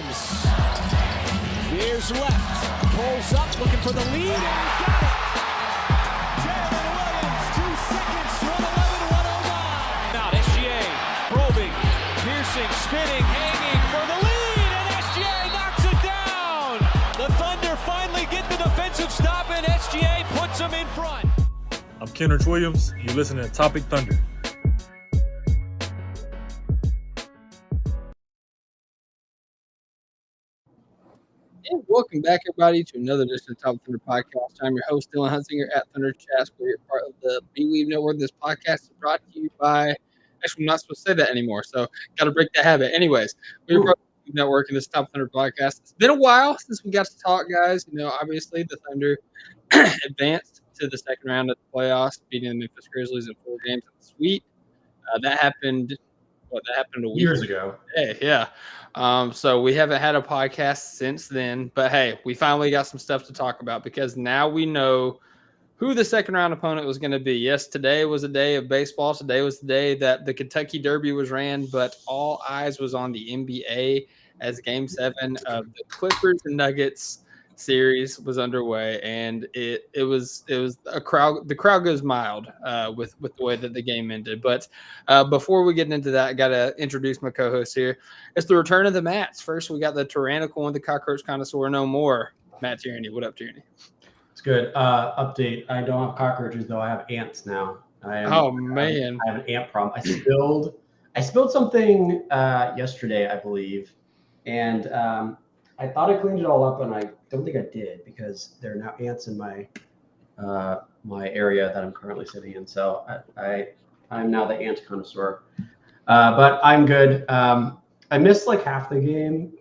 Williams veers left, pulls up, looking for the lead, and got it. Jalen Williams, 2 seconds, 1:11:109. Now SGA probing, piercing, spinning, hanging for the lead, and SGA knocks it down. The Thunder finally get the defensive stop, and SGA puts them in front. I'm Kenrich Williams. You're listening to Topic Thunder. And welcome back, everybody, to another edition of Top Thunder Podcast. I'm your host, Dylan Hunsinger at Thunder Chats. We're part of the Believe Network. This podcast is brought to you by, actually, I'm not supposed to say that anymore, so got to break that habit. Anyways, we're part of the Believe Network in this Top Thunder Podcast. It's been a while since we got to talk, guys. You know, obviously, the Thunder advanced to the second round of the playoffs, beating the Memphis Grizzlies in 4 games in the sweep. That happened a week years ago. Hey, yeah. So we haven't had a podcast since then, but hey, we finally got some stuff to talk about because now we know who the second round opponent was going to be. Yes, today was a day of baseball. Today was the day that the Kentucky Derby was ran, but all eyes was on the NBA as Game 7 of the Clippers and Nuggets series was underway, and it was a crowd. The crowd goes mild with the way that the game ended. But before we get into that, I gotta introduce my co-host here. It's the return of the Mats. First, we got the tyrannical and the cockroach connoisseur no more, Matt Tierney. What up, Tierney? It's good. Update. I don't have cockroaches though. I have ants now. Man, I have an ant problem. I spilled something yesterday, I believe, and I thought I cleaned it all up, and I don't think I did because there are now ants in my my area that I'm currently sitting in. So I'm now the ant connoisseur. But I'm good. I missed like half the game,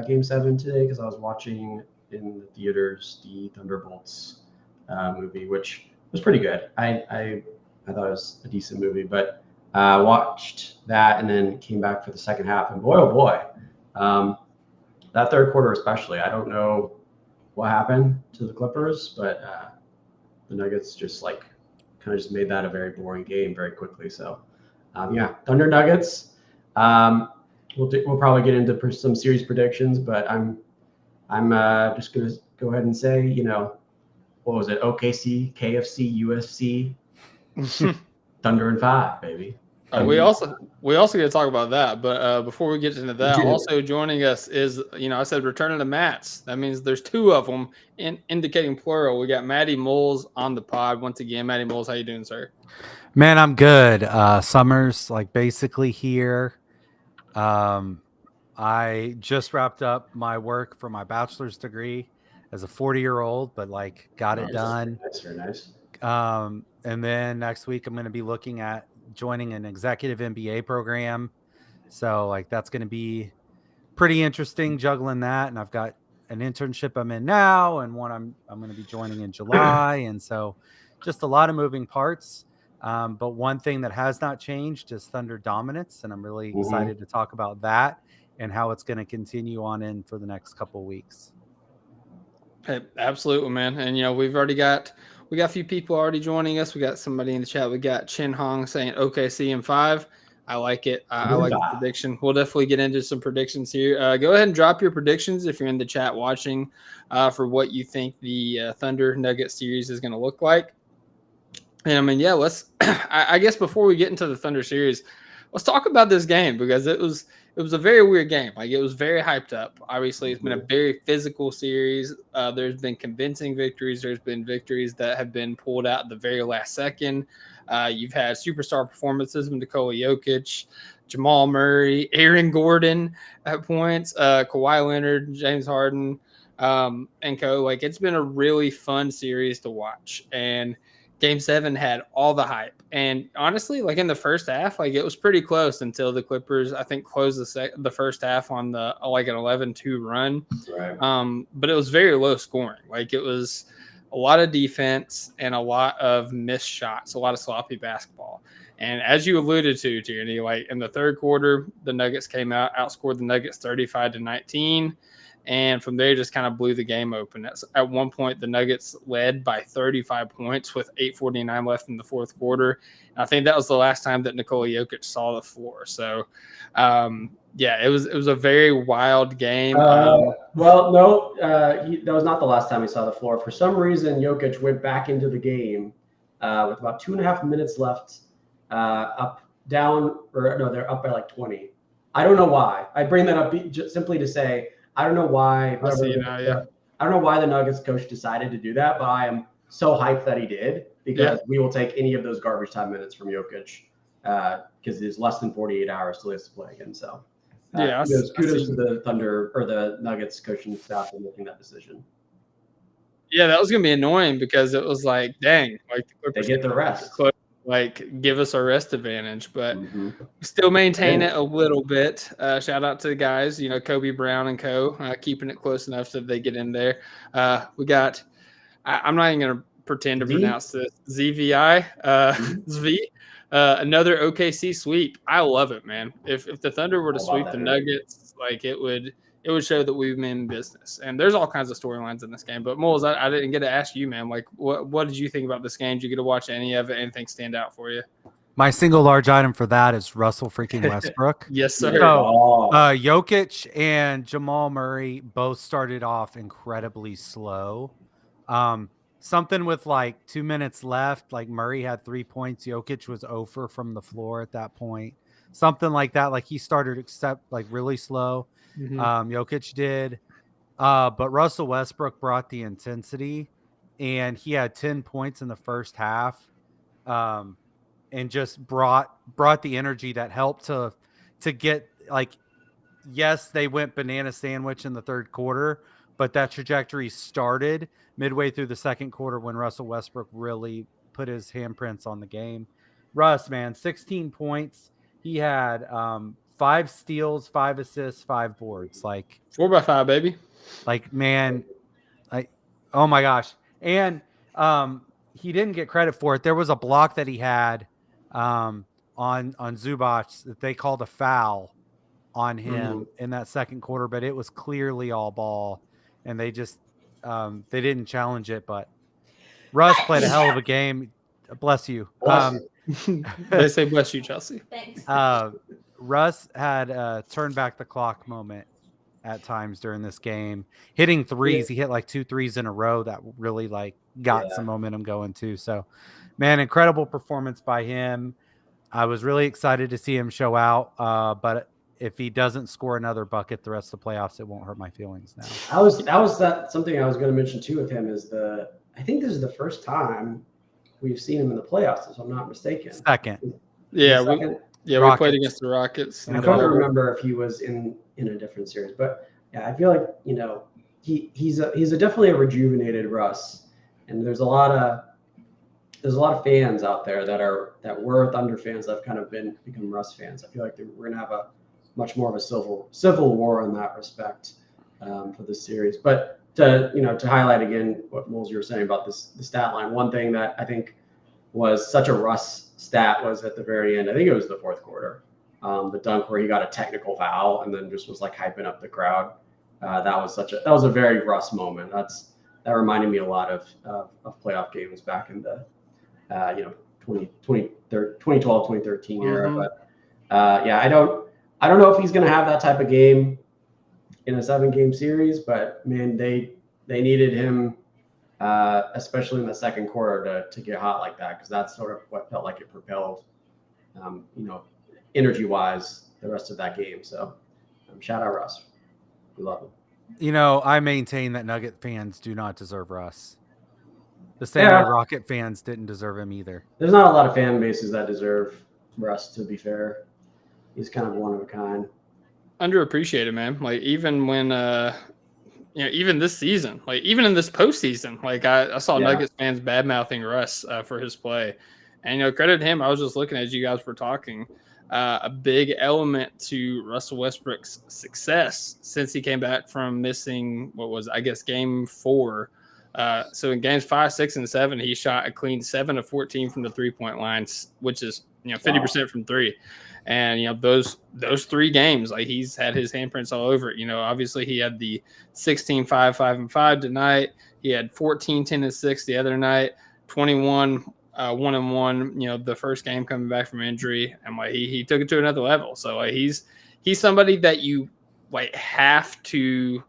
Game 7 today, because I was watching in the theaters the Thunderbolts movie, which was pretty good. I thought it was a decent movie, but watched that and then came back for the second half, and boy, oh boy. That third quarter especially, I don't know what happened to the Clippers, but the Nuggets just kind of just made that a very boring game very quickly. So, Thunder Nuggets. We'll probably get into some series predictions, but I'm just gonna go ahead and say, what was it? OKC, KFC, UFC, Thunder in 5, baby. We also got to talk about that, but before we get into that, also joining us is, I said returning to Mats. That means there's 2 of them, indicating plural. We got Matty Moles on the pod once again. Matty Moles, how you doing, sir? Man, I'm good. Summer's basically here. I just wrapped up my work for my bachelor's degree as a 40-year-old, but got it done. That's very nice. And then next week I'm going to be looking at joining an executive MBA program. So that's going to be pretty interesting juggling that. And I've got an internship I'm in now and one I'm going to be joining in July. And so just a lot of moving parts. But one thing that has not changed is Thunder dominance. And I'm really excited to talk about that and how it's going to continue on in for the next couple of weeks. Hey, absolutely, man. And, we got a few people already joining us. We got somebody in the chat. We got Chin Hong saying OKC in 5. I like it. I like the prediction. We'll definitely get into some predictions here. Go ahead and drop your predictions if you're in the chat watching for what you think the Thunder Nugget series is going to look like. And let's. I guess before we get into the Thunder series, let's talk about this game because it was a very weird game. It was very hyped up. Obviously, it's been a very physical series. There's been convincing victories. There's been victories that have been pulled out at the very last second. You've had superstar performances from Nikola Jokic, Jamal Murray, Aaron Gordon at points, Kawhi Leonard, James Harden, and co. It's been a really fun series to watch. And Game 7 had all the hype. And honestly, in the first half, it was pretty close until the Clippers, I think, closed the first half on the an 11-2 run. Right. But it was very low scoring. It was a lot of defense and a lot of missed shots, a lot of sloppy basketball. And as you alluded to, Tierney, in the third quarter, the Nuggets came out, outscored the Nuggets 35-19. And from there, just kind of blew the game open. At one point, the Nuggets led by 35 points with 8:49 left in the fourth quarter. And I think that was the last time that Nikola Jokic saw the floor. So yeah, it was a very wild game. Well, no, that was not the last time he saw the floor. For some reason, Jokic went back into the game with about 2.5 minutes left, they're up by like 20. I don't know why. I bring that up just simply to say I don't know why. I see now, yeah. I don't know why the Nuggets coach decided to do that, but I am so hyped that he did because we will take any of those garbage time minutes from Jokic because it's less than 48 hours till he has to play again. So. Kudos to the Thunder or the Nuggets coaching staff for making that decision. Yeah, that was gonna be annoying because it was like, dang, like they get the rest. Like, give us a rest advantage, but we still maintain it a little bit. Shout out to the guys, Kobe Brown and co. Keeping it close enough so they get in there. We got. I'm not even gonna pretend to pronounce this. ZVI, Zv. Another OKC sweep. I love it, man. If the Thunder were to sweep the Nuggets, like it would show that we've been in business. And there's all kinds of storylines in this game. But Moles, I didn't get to ask you, man. Like, what did you think about this game? Did you get to watch any of it? Anything stand out for you? My single large item for that is Russell freaking Westbrook. Yes, sir. So, Jokic and Jamal Murray both started off incredibly slow. Something with like 2 minutes left, like Murray had 3 points. Jokic was over from the floor at that point. Something like that. Like he started really slow. Jokic did. But Russell Westbrook brought the intensity and he had 10 points in the first half. And just brought the energy that helped to get like, yes, they went banana sandwich in the third quarter, but that trajectory started midway through the second quarter when Russell Westbrook really put his handprints on the game. Russ, man, 16 points. He had 5 steals, 5 assists, 5 boards. Like 4x5, baby. Like, man, oh my gosh. And he didn't get credit for it. There was a block that he had on Zubac that they called a foul on him in that second quarter, but it was clearly all ball, and they just they didn't challenge it. But Russ played a hell of a game. Bless you. They say bless you, Chelsea. Thanks. Russ had a turn back the clock moment at times during this game, hitting threes. He hit like 2 threes in a row that really like got some momentum going too. So, man, incredible performance by him. I was really excited to see him show out, but if he doesn't score another bucket the rest of the playoffs, it won't hurt my feelings now. Something I was going to mention too with him is I think this is the first time we've seen him in the playoffs, if I'm not mistaken. Second. Yeah, we played against the Rockets. I don't remember if he was in a different series, but yeah, I feel like he's definitely a rejuvenated Russ, and there's a lot of fans out there that were Thunder fans that have kind of become Russ fans. I feel like we're gonna have a much more of a civil war in that respect for this series. But to highlight again what Moles you were saying about the stat line, one thing that I think was such a Russ stat was at the very end. I think it was the fourth quarter, the dunk where he got a technical foul and then just was like hyping up the crowd. That was a very Russ moment. That reminded me a lot of playoff games back in the 2012, 2013 era. But I don't know if he's going to have that type of game in a 7-game series, but man, they needed him, especially in the second quarter to get hot like that, because that's sort of what felt like it propelled, energy-wise, the rest of that game. So shout out Russ. We love him. I maintain that Nugget fans do not deserve Russ. The same way Rocket fans didn't deserve him either. There's not a lot of fan bases that deserve Russ, to be fair. He's kind of one of a kind. Underappreciated, man. Like, even when even this season, like even in this postseason, like I saw Nuggets fans bad mouthing Russ for his play, and credit to him. I was just looking as you guys were talking. A big element to Russell Westbrook's success since he came back from missing game 4. So in games 5, 6, and 7, he shot a clean 7 of 14 from the 3-point lines, which is 50% from 3. And those 3 games, like he's had his handprints all over it. Obviously he had the 16, 5, 5, and 5 tonight. He had 14, 10, and 6 the other night. 21, 1 and 1. The first game coming back from injury, and like he took it to another level. So he's he's somebody that you like have to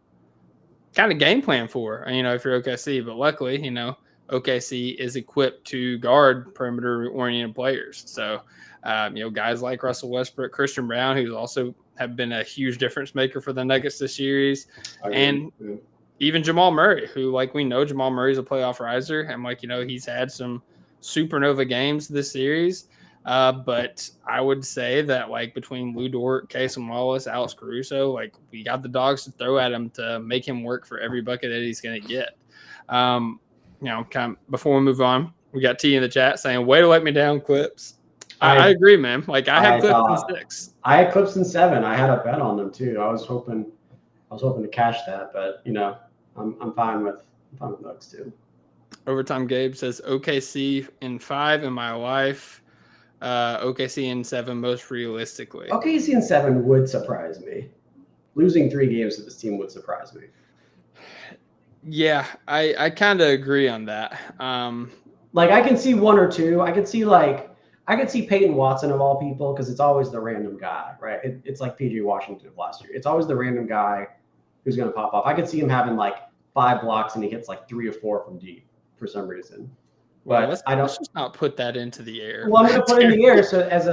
kind of game plan for, if you're OKC. But luckily, OKC is equipped to guard perimeter-oriented players. So, guys like Russell Westbrook, Christian Brown, who's also have been a huge difference maker for the Nuggets this series, and even Jamal Murray, who, like, we know Jamal Murray's a playoff riser, and, he's had some supernova games this series. But I would say that, between Lou Dort, Casey Wallace, Alex Caruso, we got the dogs to throw at him to make him work for every bucket that he's going to get. Before we move on, we got T in the chat saying, way to let me down, Clips. I agree, man. I had Clips in 6. I had Clips in 7. I had a bet on them too. I was hoping to cash that, but I'm fine with those too. Overtime Gabe says OKC in 5 in my life. OKC in 7 most realistically. OKC in 7 would surprise me. Losing 3 games to this team would surprise me. Yeah, I kind of agree on that. I can see 1 or 2. I could see Peyton Watson of all people, because it's always the random guy, right? It's like PJ Washington of last year. It's always the random guy who's going to pop off. I could see him having 5 blocks and he hits 3 or 4 from deep for some reason. But let's just not put that into the air. Well, I'm going to put it in the air so as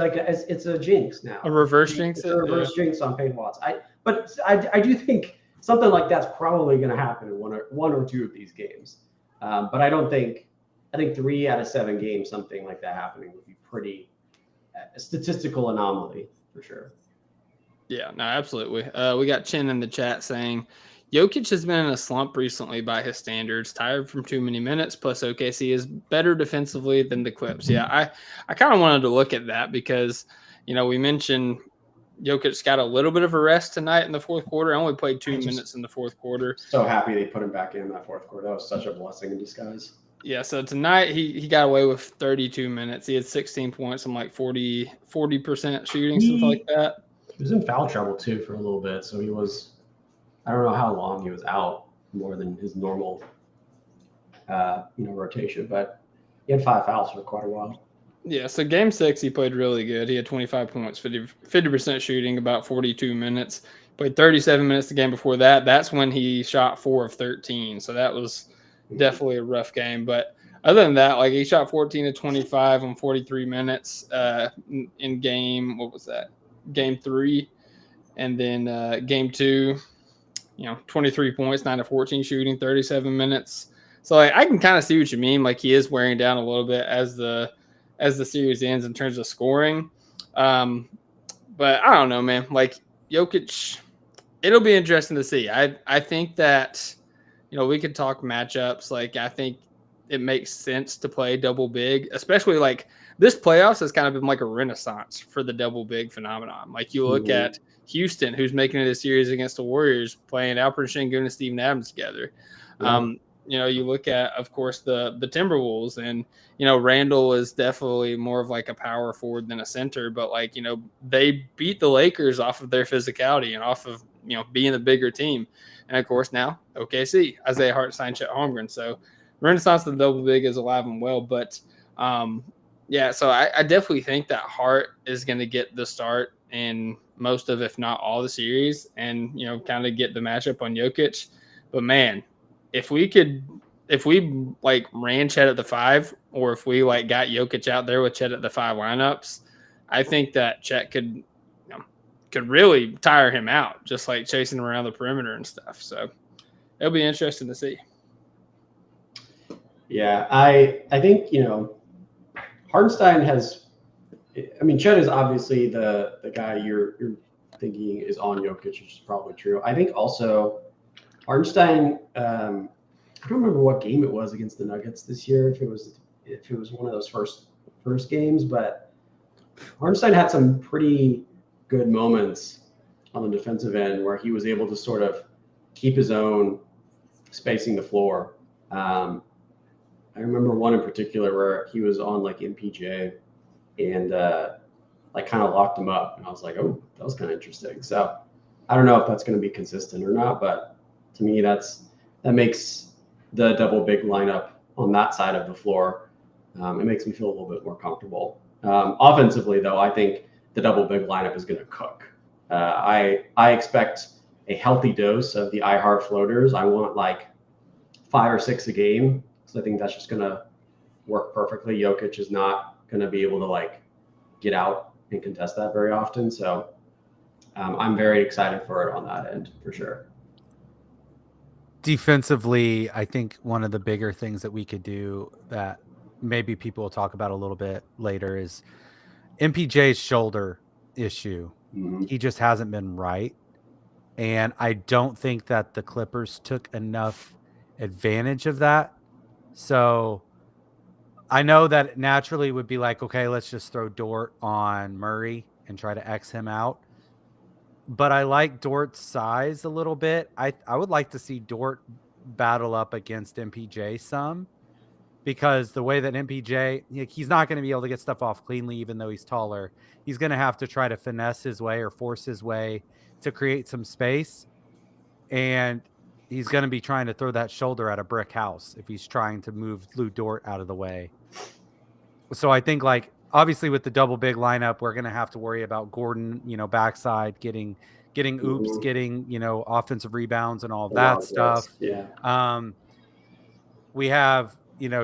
it's a jinx now. A reverse jinx. It's a reverse jinx on Peyton Watson. I do think something like that's probably going to happen in one or 2 of these games. But I think 3 out of 7 games, something like that happening would be pretty a statistical anomaly for sure. Yeah, no, absolutely. We got Chin in the chat saying, Jokic has been in a slump recently by his standards, tired from too many minutes, plus OKC is better defensively than the Clips. Yeah, I kind of wanted to look at that because, we mentioned Jokic got a little bit of a rest tonight in the fourth quarter. I only played 2 minutes in the fourth quarter. So happy they put him back in that fourth quarter. That was such a blessing in disguise. Yeah, so tonight he got away with 32 minutes. He had 16 points and 40% shooting, something like that. He was in foul trouble too for a little bit, so he was – I don't know how long he was out more than his normal, rotation, but he had 5 fouls for quite a while. Yeah, so game 6, he played really good. He had 25 points, 50% shooting, about 42 minutes. Played 37 minutes the game before that. That's when he shot 4 of 13, so that was definitely a rough game. But other than that, he shot 14 of 25 on 43 minutes in game, what was that? Game 3. And then game 2, 23 points, 9 of 14 shooting, 37 minutes. So I can kind of see what you mean. He is wearing down a little bit as the series ends in terms of scoring. But I don't know, man. Jokic, it'll be interesting to see. I think that, we could talk matchups. I think it makes sense to play double big, especially this playoffs has kind of been a renaissance for the double big phenomenon. You look at Houston, who's making it a series against the Warriors, playing Alperen Sengun and Steven Adams together. You look at, of course, the Timberwolves, and Randall is definitely more of a power forward than a center, but they beat the Lakers off of their physicality and off of being the bigger team. And of course now OKC, Isaiah Hartenstein, Chet Holmgren. So Renaissance of the double big is alive and well, but so I definitely think that Hart is going to get the start in most of, if not all, the series, and kind of get the matchup on Jokic. But man, if we ran Chet at the 5, or if we got Jokic out there with Chet at the 5 lineups, I think that Chet could really tire him out, just chasing around the perimeter and stuff. So it'll be interesting to see. Yeah, I think Hartenstein has. I mean, Chet is obviously the guy you're thinking is on Jokic, which is probably true. I think also Hartenstein. I don't remember what game it was against the Nuggets this year. If it was one of those first games, but Hartenstein had some pretty good moments on the defensive end where he was able to sort of keep his own, spacing the floor. I remember one in particular where he was on MPJ and kind of locked him up, and I was like, oh, that was kind of interesting. So I don't know if that's going to be consistent or not, but to me that makes the double big lineup on that side of the floor. It makes me feel a little bit more comfortable. Offensively, though, I think the double big lineup is going to cook. I expect a healthy dose of the iHeart floaters. I want like 5 or 6 a game. So I think that's just going to work perfectly. Jokic is not going to be able to like get out and contest that very often. So I'm very excited for it on that end for sure. Defensively, I think one of the bigger things that we could do that maybe people will talk about a little bit later is MPJ's shoulder issue. Mm-hmm. He just hasn't been right. And I don't think that the Clippers took enough advantage of that. So I know that naturally would be like, okay, let's just throw Dort on Murray and try to X him out. But I like Dort's size a little bit. I would like to see Dort battle up against MPJ some, because the way that MPJ, he's not going to be able to get stuff off cleanly, even though he's taller. He's going to have to try to finesse his way or force his way to create some space. And he's going to be trying to throw that shoulder at a brick house if he's trying to move Lou Dort out of the way. So I think, like, obviously with the double big lineup, we're going to have to worry about Gordon, backside getting oops, getting, offensive rebounds and all that stuff. Yeah. We have,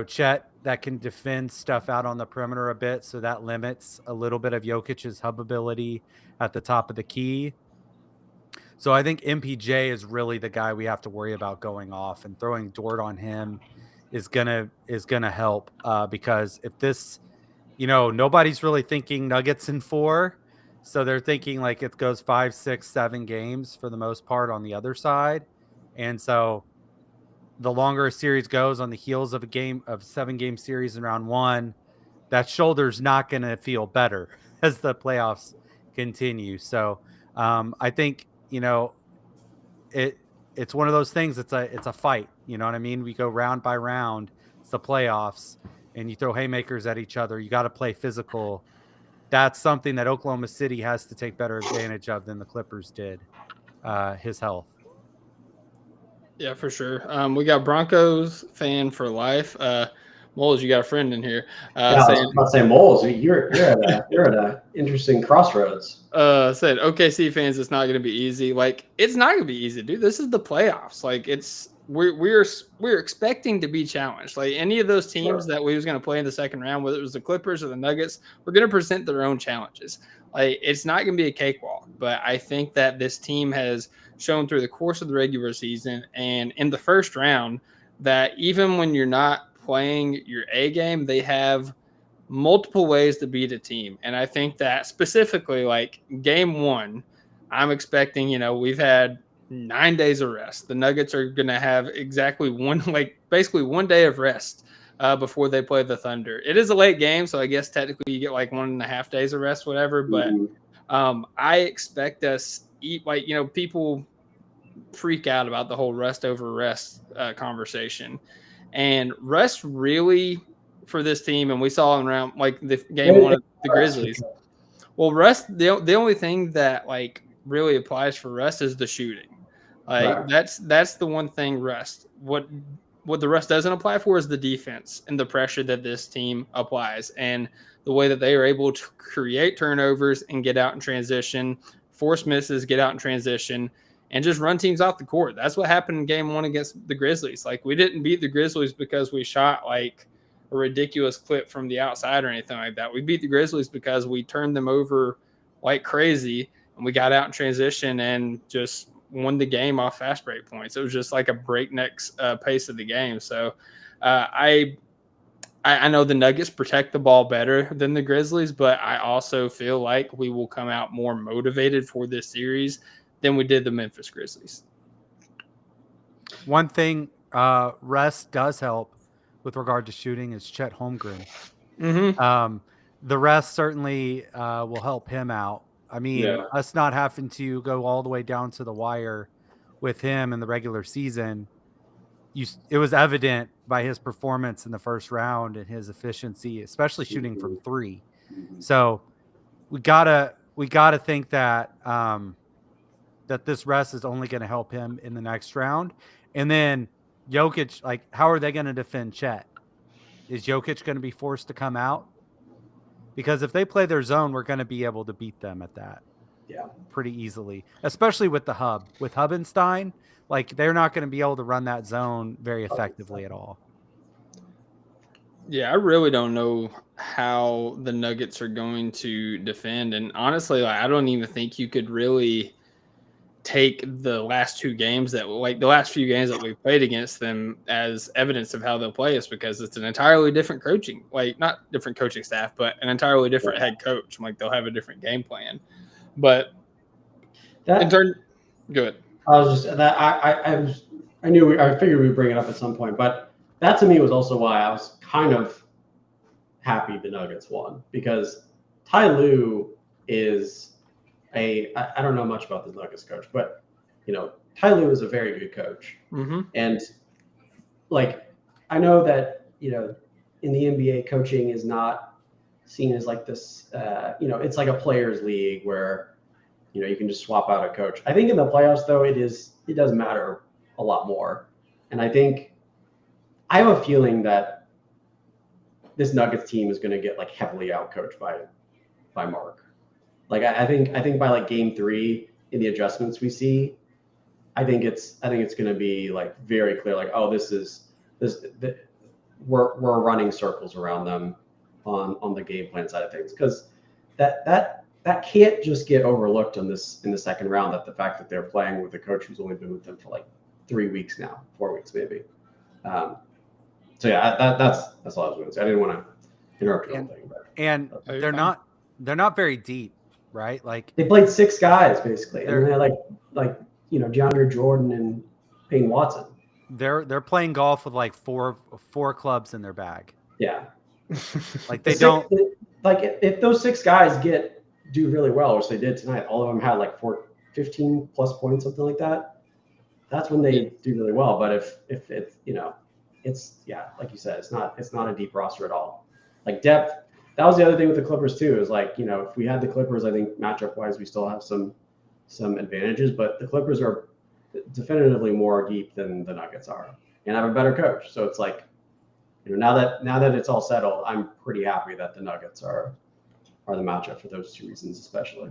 Chet that can defend stuff out on the perimeter a bit. So that limits a little bit of Jokic's hub ability at the top of the key. So I think MPJ is really the guy we have to worry about going off, and throwing Dort on him is gonna help, because if this, nobody's really thinking Nuggets in 4, so they're thinking like it goes 5, 6, 7 games for the most part on the other side, and so the longer a series goes on the heels of a 7-game series in round 1, that shoulder's not going to feel better as the playoffs continue. So I think, it's one of those things. It's a fight. You know what I mean? We go round by round. It's the playoffs, and you throw haymakers at each other. You got to play physical. That's something that Oklahoma City has to take better advantage of than the Clippers did. His health. Yeah, for sure. We got Broncos fan for life. Moles, you got a friend in here. I was about to say, Moles, you're at an interesting crossroads. Said OKC fans, it's not going to be easy. Like, it's not going to be easy, dude. This is the playoffs. Like, we're expecting to be challenged. Like, any of those teams that we was going to play in the second round, whether it was the Clippers or the Nuggets, we're going to present their own challenges. Like, it's not going to be a cakewalk, but I think that this team has shown through the course of the regular season and in the first round that even when you're not playing your A game, they have multiple ways to beat a team. And I think that specifically, like game 1, I'm expecting, we've had 9 days of rest. The Nuggets are going to have exactly basically 1 day of rest before they play the Thunder. It is a late game, so I guess technically you get like 1.5 days of rest, whatever. But I expect us people freak out about the whole rest over rest conversation. And rest really for this team, and we saw around like the game 1 of the Grizzlies. Well, rest, the only thing that like really applies for rest is the shooting. Like that's the one thing rest. What the rest doesn't apply for is the defense and the pressure that this team applies, and the way that they are able to create turnovers and get out in transition, force misses, get out in transition, and just run teams off the court. That's what happened in game 1 against the Grizzlies. Like, we didn't beat the Grizzlies because we shot like a ridiculous clip from the outside or anything like that. We beat the Grizzlies because we turned them over like crazy, and we got out in transition and just won the game off fast break points. It was just like a breakneck pace of the game. So I know the Nuggets protect the ball better than the Grizzlies, but I also feel like we will come out more motivated for this series than we did the Memphis Grizzlies. One thing rest does help with regard to shooting is Chet Holmgren. Mm-hmm. The rest certainly will help him out. I mean, us not having to go all the way down to the wire with him in the regular season, it was evident by his performance in the first round and his efficiency, especially shooting from 3. So we gotta think that that this rest is only going to help him in the next round. And then Jokic, like, how are they going to defend Chet? Is Jokic going to be forced to come out? Because if they play their zone, we're going to be able to beat them at that. pretty easily, especially with the hub. With Hubbenstein, like they're not going to be able to run that zone very effectively at all. Yeah, I really don't know how the Nuggets are going to defend. And honestly, like, I don't even think you could really take the last few games that we played against them as evidence of how they'll play us, because it's an entirely different coaching, like not different coaching staff, but an entirely different head coach. Like they'll have a different game plan. But go ahead. I was just that I figured we'd bring it up at some point, but that to me was also why I was kind of happy the Nuggets won, because Ty Lue is I don't know much about the Nuggets coach, but Ty Lue is a very good coach. Mm-hmm. And like, I know that, in the NBA, coaching is not seen as like this, it's like a players league where, you can just swap out a coach. I think in the playoffs though, it does matter a lot more. And I have a feeling that this Nuggets team is going to get like heavily outcoached by Mark. Like I think by like game 3 in the adjustments we see, I think it's going to be like very clear, like, oh, we're running circles around them on the game plan side of things, because that can't just get overlooked in the second round. That the fact that they're playing with a coach who's only been with them for like 3 weeks now, 4 weeks maybe. So yeah, that's all I was going to say. I didn't want to interrupt your whole thing, and they're not very deep, right? Like they played 6 guys basically, and they're like DeAndre Jordan and Payne Watson. They're playing golf with like four clubs in their bag. Yeah, like they don't like if those 6 guys do really well, which they did tonight. All of them had like 15 plus points, something like that. That's when they do really well. But if it's it's like you said, it's not a deep roster at all. Like depth. That was the other thing with the Clippers too. Is like if we had the Clippers, I think matchup wise we still have some advantages, but the Clippers are definitively more deep than the Nuggets are, and have a better coach. So it's like now that it's all settled, I'm pretty happy that the Nuggets are the matchup for those 2 reasons, especially.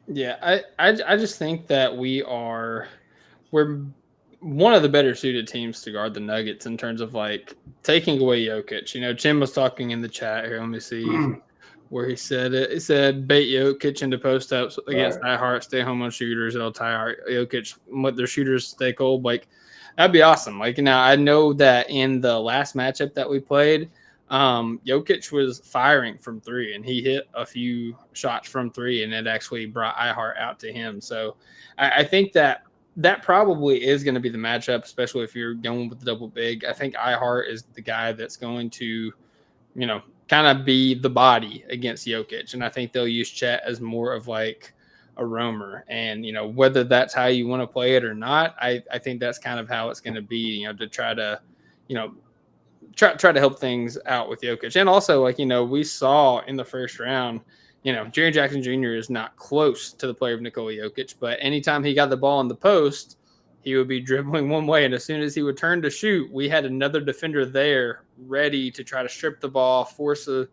Yeah, I just think that we're one of the better suited teams to guard the Nuggets in terms of like taking away Jokic. Jim was talking in the chat here. Let me see where he said it. He said bait Jokic into post ups against Hart, stay home on shooters. It'll tie Jokic, let their shooters stay cold. Like that'd be awesome. Like now I know that in the last matchup that we played, Jokic was firing from 3 and he hit a few shots from 3 and it actually brought Ihart out to him. So I think that probably is going to be the matchup, especially if you're going with the double big. I think Ihart is the guy that's going to, kind of be the body against Jokic. And I think they'll use Chet as more of like a roamer. And, whether that's how you want to play it or not, I think that's kind of how it's going to be, to try to, try to help things out with Jokic. And also, like, we saw in the first round, Jaren Jackson Jr. is not close to the player of Nikola Jokic, but anytime he got the ball in the post, he would be dribbling one way. And as soon as he would turn to shoot, we had another defender there ready to try to strip the ball, force a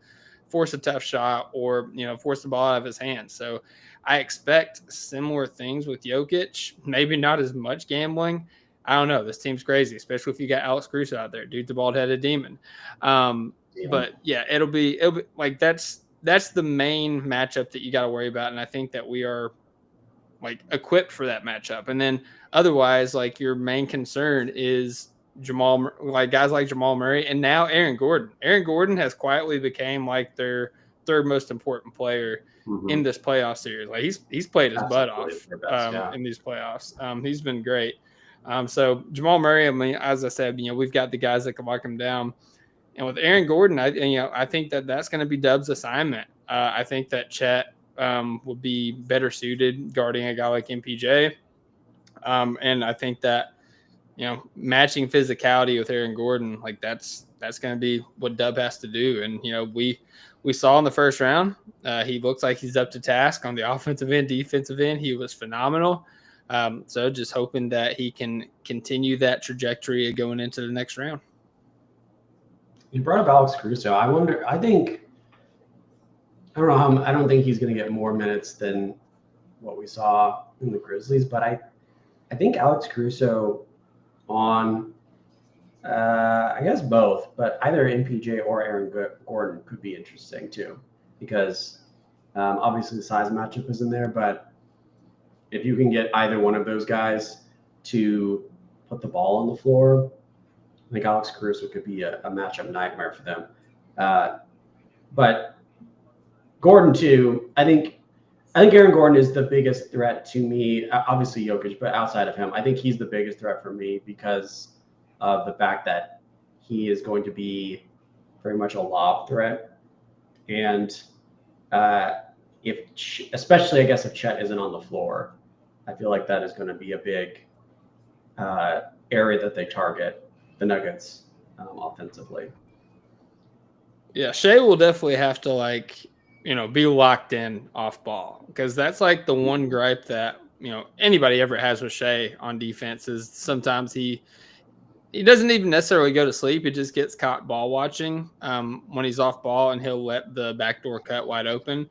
tough shot, or, force the ball out of his hands. So I expect similar things with Jokic, maybe not as much gambling. I don't know. This team's crazy, especially if you got Alex Caruso out there, dude, the bald-headed demon. But yeah, it'll be like that's the main matchup that you got to worry about, and I think that we are like equipped for that matchup. And then otherwise, like your main concern is guys like Jamal Murray, and now Aaron Gordon. Aaron Gordon has quietly became like their third most important player in this playoff series. Like he's played his butt off in these playoffs. He's been great. So Jamal Murray, I mean, as I said, we've got the guys that can lock him down. And with Aaron Gordon, I think that's going to be Dub's assignment. I think that Chet will be better suited guarding a guy like MPJ. And I think that, matching physicality with Aaron Gordon, like that's going to be what Dub has to do. And, we saw in the first round, he looks like he's up to task on the offensive end, defensive end. He was phenomenal. So just hoping that he can continue that trajectory going into the next round. You brought up Alex Caruso. I don't think he's going to get more minutes than what we saw in the Grizzlies. But I think Alex Caruso on, I guess both, but either MPJ or Aaron Gordon could be interesting too, because obviously the size matchup is in there. But if you can get either one of those guys to put the ball on the floor, I think Alex Caruso could be a matchup nightmare for them. But Gordon too, I think Aaron Gordon is the biggest threat to me. Obviously Jokic, but outside of him, I think he's the biggest threat for me because of the fact that he is going to be very much a lob threat. And especially I guess if Chet isn't on the floor, I feel like that is going to be a big area that they target the Nuggets offensively. Yeah, Shea will definitely have to be locked in off ball, because that's like the one gripe that anybody ever has with Shea on defense is sometimes he doesn't even necessarily go to sleep. He just gets caught ball watching when he's off ball, and he'll let the backdoor cut wide open.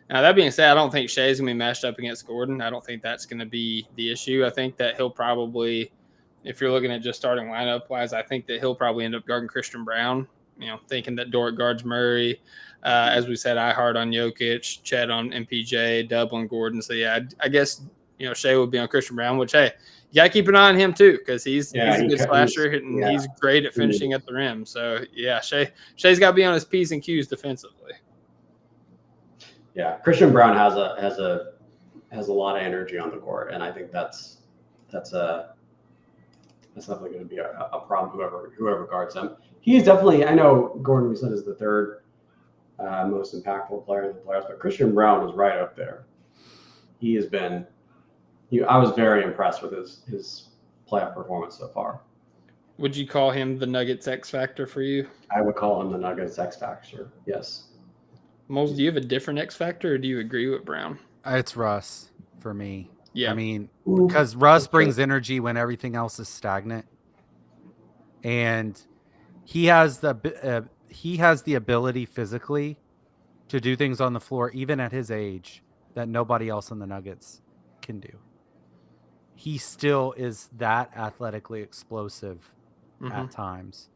Now, that being said, I don't think Shea's going to be matched up against Gordon. I don't think that's going to be the issue. I think that he'll probably, if you're looking at just starting lineup-wise, I think that he'll probably end up guarding Christian Brown, thinking that Dort guards Murray. As we said, I hard on Jokic, Chet on MPJ, Dub on Gordon. So, yeah, I guess, Shea would be on Christian Brown, which, hey, you got to keep an eye on him too, because he's a good slasher, and he's great at finishing at the rim. So, yeah, Shea's got to be on his P's and Q's defensively. Yeah, Christian Brown has a lot of energy on the court, and I think that's definitely going to be a problem. Whoever guards him, he's definitely. I know Gordon, we said, is the third most impactful player in the playoffs, but Christian Brown is right up there. He has been. I was very impressed with his playoff performance so far. Would you call him the Nuggets X factor for you? I would call him the Nuggets X factor. Yes. Moles, do you have a different X factor, or do you agree with Brown? It's Russ for me. Yeah. I mean, because Russ brings energy when everything else is stagnant, and he has the ability physically to do things on the floor, even at his age, that nobody else in the Nuggets can do. He still is that athletically explosive at times.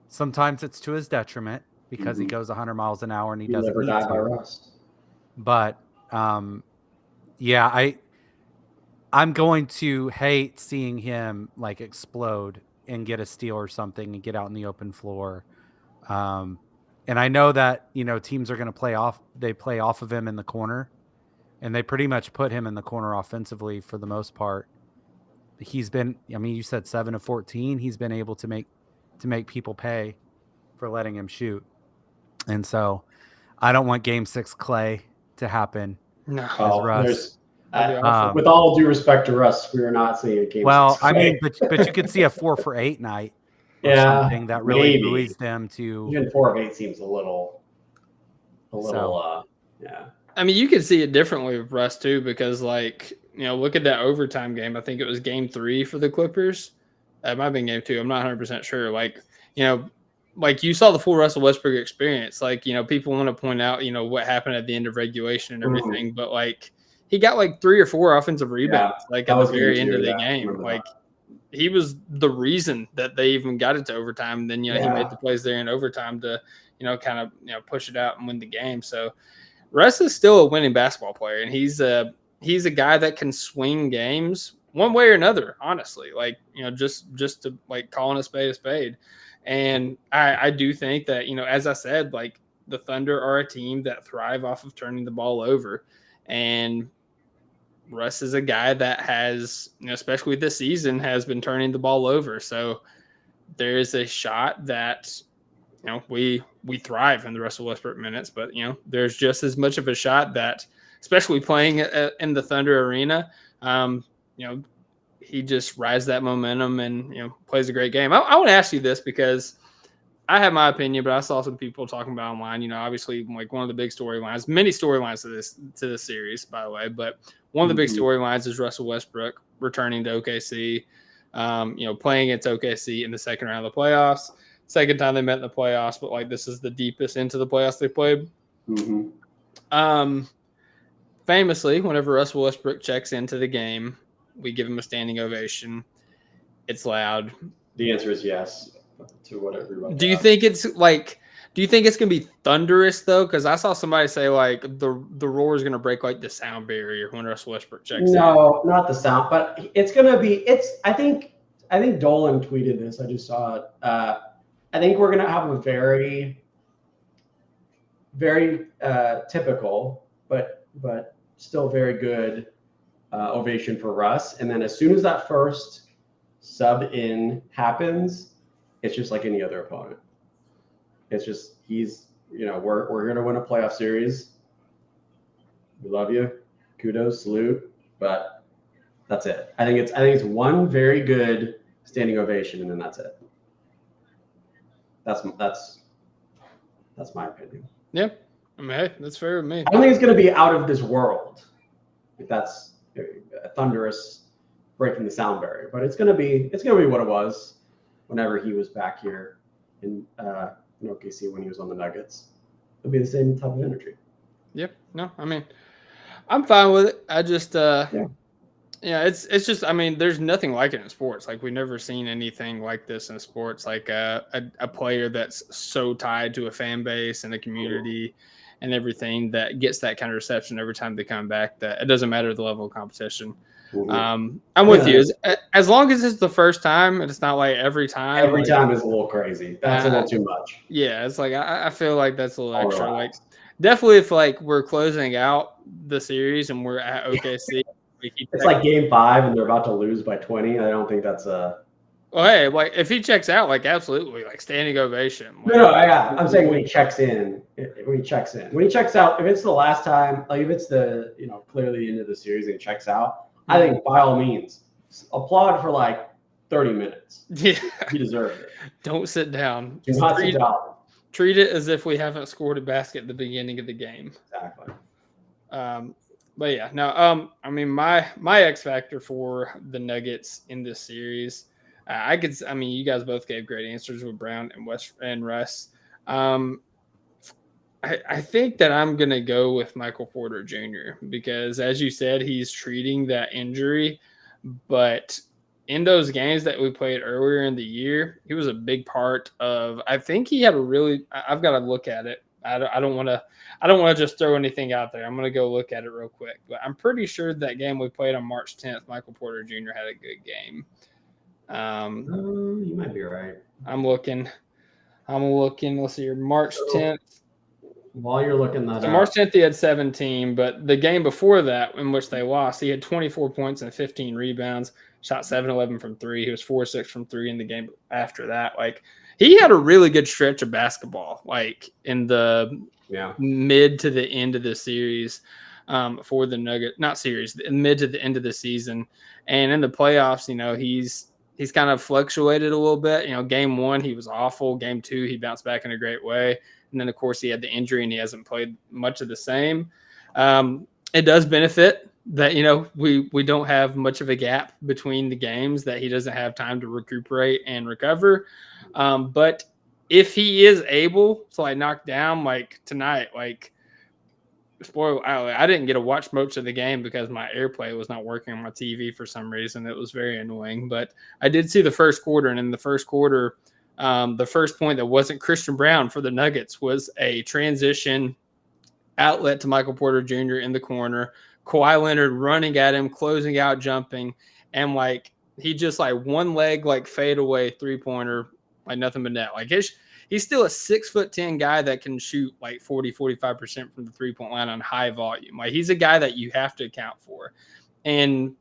Sometimes it's to his detriment because he goes 100 miles an hour and he doesn't never need die to. by Russ. But yeah, I'm going to hate seeing him explode and get a steal or something and get out in the open floor. And I know that teams are going to play off of him in the corner, and they pretty much put him in the corner offensively for the most part. He's been, you said 7 of 14. He's been able to make people pay for letting him shoot. And so I don't want Game 6 Clay to happen. No. Russ. With all due respect to Russ, we are not seeing a Game 6 Clay. But you could see a 4 for 8 night. Something that really buoys them to. Even 4 of 8 seems a little. Yeah. You could see it differently with Russ too, because look at that overtime game. I think it was Game 3 for the Clippers. It might have been Game 2. I'm not 100% sure. You saw the full Russell Westbrook experience. People want to point out, what happened at the end of regulation and everything, but he got 3 or 4 offensive rebounds at the very end of the game. He was the reason that they even got it to overtime. Then he made the plays there in overtime to kind of push it out and win the game. So Russ is still a winning basketball player, and he's a guy that can swing games one way or another, honestly, just to calling a spade. And I do think that, as I said, the Thunder are a team that thrive off of turning the ball over. And Russ is a guy that has, especially this season, has been turning the ball over. So there is a shot that, we thrive in the Russell Westbrook minutes, but, there's just as much of a shot that, especially playing in the Thunder arena, he just rides that momentum and, plays a great game. I want to ask you this because I have my opinion, but I saw some people talking about online, obviously one of the big storylines, many storylines to this series, by the way, but one of the big storylines is Russell Westbrook returning to OKC, playing against OKC in the second round of the playoffs. Second time they met in the playoffs, but this is the deepest into the playoffs they played. famously, whenever Russell Westbrook checks into the game, we give him a standing ovation. It's loud. The answer is yes to whatever you wrote. Do you think it's like? Do you think it's gonna be thunderous though? Because I saw somebody say like the roar is gonna break like the sound barrier when Russell Westbrook checks in. No, not the sound, but it's gonna be. I think Dolan tweeted this. I just saw it. I think we're gonna have a very typical, but still very good ovation for Russ. And then as soon as that first sub in happens, it's just like any other opponent. It's just we're gonna win a playoff series. We love you. Kudos, salute, but that's it. I think it's one very good standing ovation, and then that's it. That's my opinion. Yeah, I mean, hey, that's fair with me. I don't think it's going to be out of this world. If that's a thunderous breaking the sound barrier, but it's going to be what it was whenever he was back here in OKC when he was on the Nuggets. It'll be the same type of energy. Yep. No, I mean, I'm fine with it. I just it's just, I mean, there's nothing like it in sports. Like, we've never seen anything like this in sports. Like a player that's so tied to a fan base and a community and everything that gets that kind of reception every time they come back. That it doesn't matter the level of competition. Mm-hmm. I'm with you. As long as it's the first time and it's not like every time. Every time is a little crazy. That's a little too much. Yeah, it's like I feel like that's a little extra. Like, definitely if like we're closing out the series and we're at OKC. It's like game 5 and they're about to lose by 20. I don't think that's a. Well, hey, like if he checks out, like absolutely, like standing ovation. Like, I'm saying when he checks in. When he checks out, if it's the last time, like if it's the clearly the end of the series and he checks out, I think by all means applaud for like 30 minutes. Yeah, he deserves it. Don't sit down. Do not sit down. Treat it as if we haven't scored a basket at the beginning of the game. Exactly. But yeah, no. I mean, my X factor for the Nuggets in this series, I mean, you guys both gave great answers with Brown and Russ. I think that I'm gonna go with Michael Porter Jr. because, as you said, he's treating that injury, but in those games that we played earlier in the year, he was a big part of. I think he had a really. I've got to look at it. I don't want to just throw anything out there. I'm going to go look at it real quick. But I'm pretty sure that game we played on March 10th, Michael Porter Jr. had a good game. You might be right. I'm looking. Let's see here. March 10th. While you're looking that up. March 10th, he had 17. But the game before that, in which they lost, he had 24 points and 15 rebounds, shot 7-11 from 3. He was 4-6 from 3 in the game after that. Like, he had a really good stretch of basketball, like in the mid to the end of the series for the Nuggets, not series, mid to the end of the season. And in the playoffs, he's kind of fluctuated a little bit. Game 1, he was awful. Game 2, he bounced back in a great way. And then, of course, he had the injury and he hasn't played much of the same. It does benefit that, we don't have much of a gap between the games, that he doesn't have time to recuperate and recover. But if he is able to like knock down like tonight, like spoiler, I didn't get to watch much of the game because my AirPlay was not working on my TV for some reason. It was very annoying, but I did see the first quarter, and in the first quarter, the first point that wasn't Christian Brown for the Nuggets was a transition outlet to Michael Porter Jr. in the corner. Kawhi Leonard running at him, closing out, jumping, and like he just like one leg like fade away 3-pointer. Like nothing but net. Like he's still a 6'10" guy that can shoot like 40-45% from the 3-point line on high volume. Like he's a guy that you have to account for. And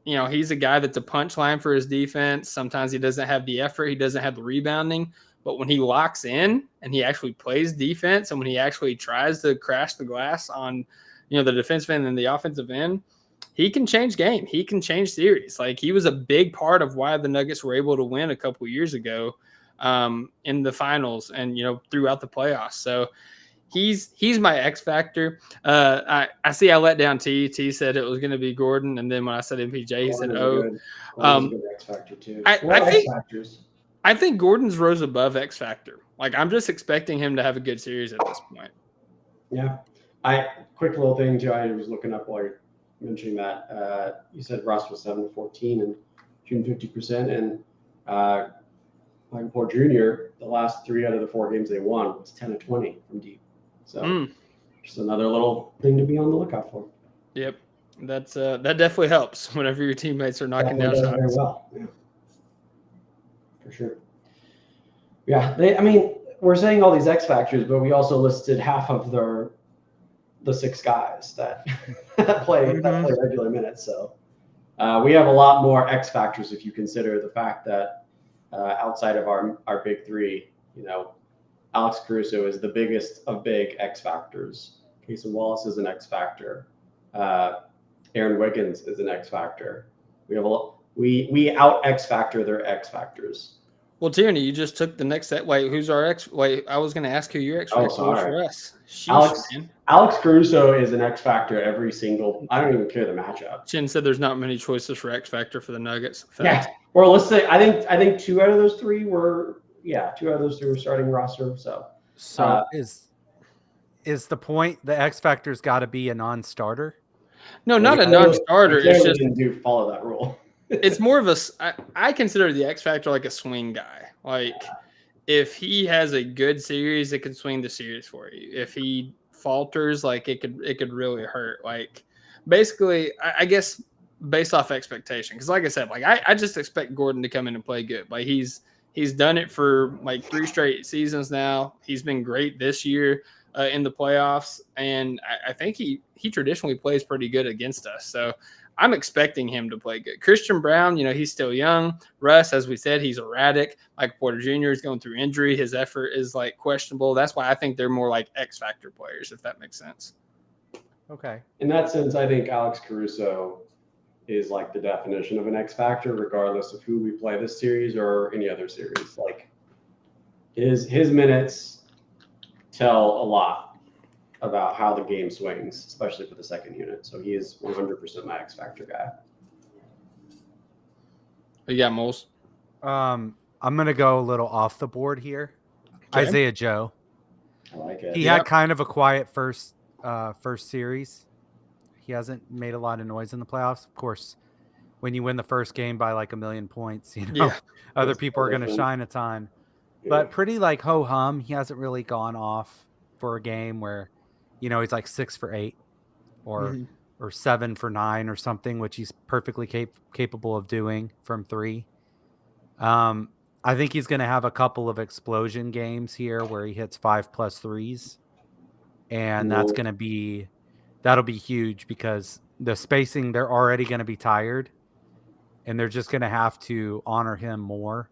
he's a guy that's a punchline for his defense. Sometimes he doesn't have the effort, he doesn't have the rebounding, but when he locks in and he actually plays defense and when he actually tries to crash the glass on the defensive end and the offensive end, he can change game. He can change series. Like he was a big part of why the Nuggets were able to win a couple years ago in the finals and throughout the playoffs. So he's my X factor. I see I let down T. T said it was going to be Gordon, and then when I said MPJ, he said good X factor too. I think Gordon's rose above X factor. Like I'm just expecting him to have a good series at this point. Yeah. Quick little thing, Joe. I was looking up while you're mentioning that. You said Russ was 7-14 and shooting 50%, and Michael Porter Jr. The last 3 out of the 4 games they won was 10-20 from deep. So just another little thing to be on the lookout for. Yep, that definitely helps whenever your teammates are knocking down does shots. very well. Yeah. For sure. Yeah, we're saying all these X factors, but we also listed half of the 6 guys that play regular minutes. So we have a lot more X factors if you consider the fact that outside of our big 3, Alex Caruso is the biggest of big X factors. Casey Wallace is an X factor. Aaron Wiggins is an X factor. We out X factor their X factors. Well, Tierney, you just took the next set. Wait, who's our X? Wait, I was going to ask who your X factor was for us. Sheesh, Alex Caruso is an X factor every single. I don't even care the matchup. Chin said there's not many choices for X factor for the Nuggets. Fact. Yeah, or let's say I think 2 out of those 3 were 2 out of those 3 were starting roster. So is the point the X factor's got to be a non-starter? No, not a non-starter. It's just didn't follow that rule. It's more of I consider the X factor like a swing guy. Like if he has a good series, it can swing the series for you. If he falters, like it could really hurt. Like basically, I guess based off expectation. Because like I said, like I just expect Gordon to come in and play good. Like he's done it for like 3 straight seasons now. He's been great this year in the playoffs, and I think he traditionally plays pretty good against us. So I'm expecting him to play good. Christian Brown, he's still young. Russ, as we said, he's erratic. Michael Porter Jr. is going through injury. His effort is like questionable. That's why I think they're more like X factor players, if that makes sense. Okay. In that sense, I think Alex Caruso is like the definition of an X factor, regardless of who we play this series or any other series. Like his minutes tell a lot about how the game swings, especially for the second unit. So he is 100% my X factor guy. You got Moles? I'm gonna go a little off the board here. Okay. Isaiah Joe. I like it. He had kind of a quiet first series. He hasn't made a lot of noise in the playoffs. Of course, when you win the first game by like 1 million points, other people are gonna shine a ton. Yeah. But pretty like ho hum. He hasn't really gone off for a game where he's like 6 for 8 or 7 for 9 or something, which he's perfectly capable of doing from 3. I think he's going to have a couple of explosion games here where he hits 5+ threes. And that'll be huge because the spacing, they're already going to be tired and they're just going to have to honor him more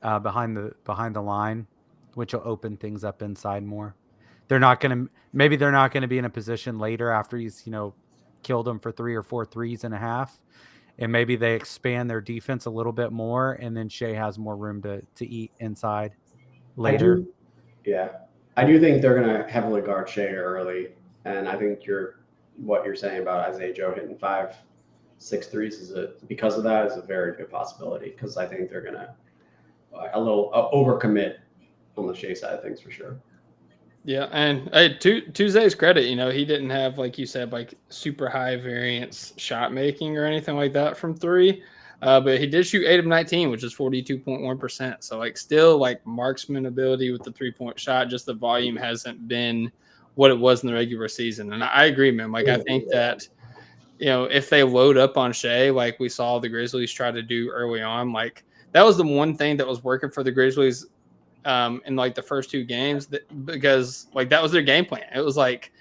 behind the line, which will open things up inside more. They're not going to be in a position later after he's, killed them for 3 or 4 threes and a half. And maybe they expand their defense a little bit more. And then Shea has more room to eat inside later. I do think they're going to heavily guard Shea early. And I think what you're saying about Isaiah Joe hitting 5-6 threes because of that is a very good possibility. Because I think they're going to a little overcommit on the Shea side of things for sure. Yeah, and Tuesday's credit, he didn't have, like you said, like super high variance shot making or anything like that from 3, but he did shoot 8 of 19, which is 42.1%. So like still like marksman ability with the 3-point shot, just the volume hasn't been what it was in the regular season. And I agree, man. Like I think that if they load up on Shea, like we saw the Grizzlies try to do early on, like that was the one thing that was working for the Grizzlies in like the first 2 games because like that was their game plan. It was like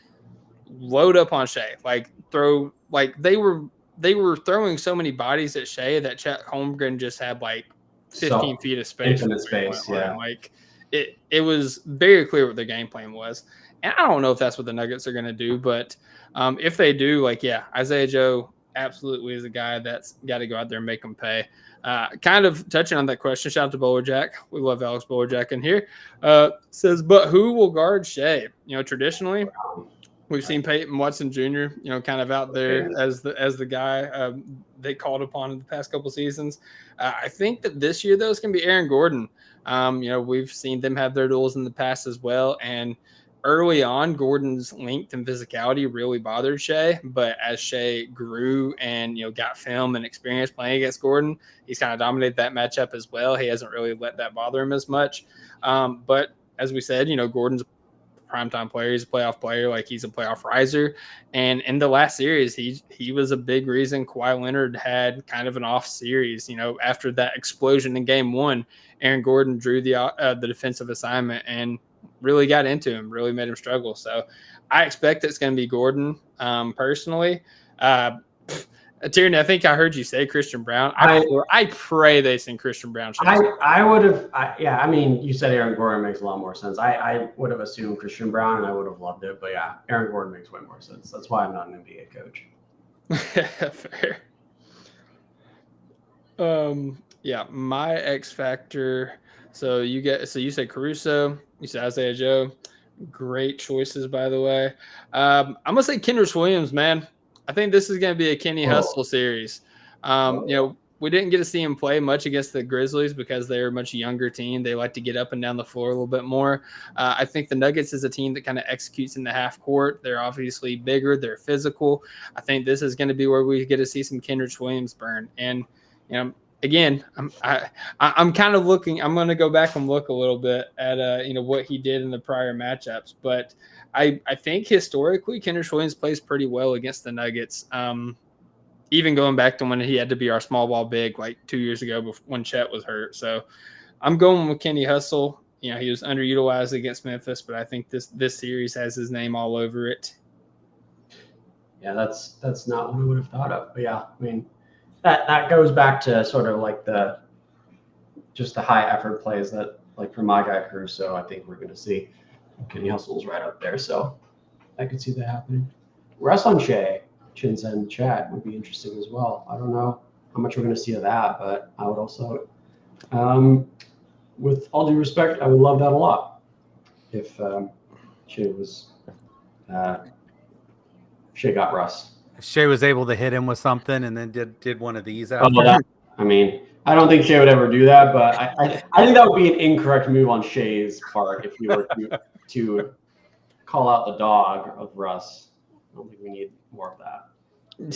load up on Shea, like throw, like they were throwing so many bodies at Shea that Chet Holmgren just had like 15 feet of space. Infinite space, yeah. Like it was very clear what their game plan was. And I don't know if that's what the Nuggets are going to do, but if they do, like, Isaiah Joe absolutely is a guy that's got to go out there and make them pay. Kind of touching on that question, shout out to Bowler Jack. We love Alex Bowler Jack in here. Says, but who will guard Shea? Traditionally, we've seen Peyton Watson Jr., kind of out there as the guy they called upon in the past couple seasons. I think that this year, though, it's going to be Aaron Gordon. We've seen them have their duels in the past as well. And early on, Gordon's length and physicality really bothered Shea, but as Shea grew and got film and experience playing against Gordon, he's kind of dominated that matchup as well. He hasn't really let that bother him as much. But as we said, Gordon's a primetime player. He's a playoff player. Like, he's a playoff riser. And in the last series, he was a big reason Kawhi Leonard had kind of an off series. After that explosion in Game 1, Aaron Gordon drew the defensive assignment and really got into him, really made him struggle. So I expect it's going to be Gordon personally. Tierney, I think I heard you say Christian Brown. I pray they send Christian Brown. I would have, I mean, you said Aaron Gordon makes a lot more sense. I would have assumed Christian Brown, and I would have loved it. But yeah, Aaron Gordon makes way more sense. That's why I'm not an NBA coach. Fair. Yeah, my X factor. So you said Caruso, you said Isaiah Joe. Great choices, by the way. I'm gonna say Kenrich Williams, man. I think this is gonna be a Kenny Hustle series. We didn't get to see him play much against the Grizzlies because they're a much younger team. They like to get up and down the floor a little bit more. I think the Nuggets is a team that kind of executes in the half court. They're obviously bigger. They're physical. I think this is going to be where we get to see some Kenrich Williams burn. And, again, I'm kind of looking. I'm going to go back and look a little bit at what he did in the prior matchups. But I think historically, Kenrich Williams plays pretty well against the Nuggets. Even going back to when he had to be our small ball big like 2 years ago when Chet was hurt. So I'm going with Kenny Hustle. He was underutilized against Memphis, but I think this series has his name all over it. Yeah, that's not what I would have thought of. But yeah, I mean, that goes back to sort of like the high effort plays that, like, for my guy Caruso, I think we're going to see. Kenny Hustle's right up there, so I could see that happening. Russ on Shea, Chins and chat would be interesting as well. I don't know how much we're going to see of that, but I would also, with all due respect, I would love that a lot if Shea got Russ. If Shea was able to hit him with something and then did one of these after. I mean, I don't think Shea would ever do that, but I think that would be an incorrect move on Shea's part if you were to call out the dog of Russ. I don't think we need more of that.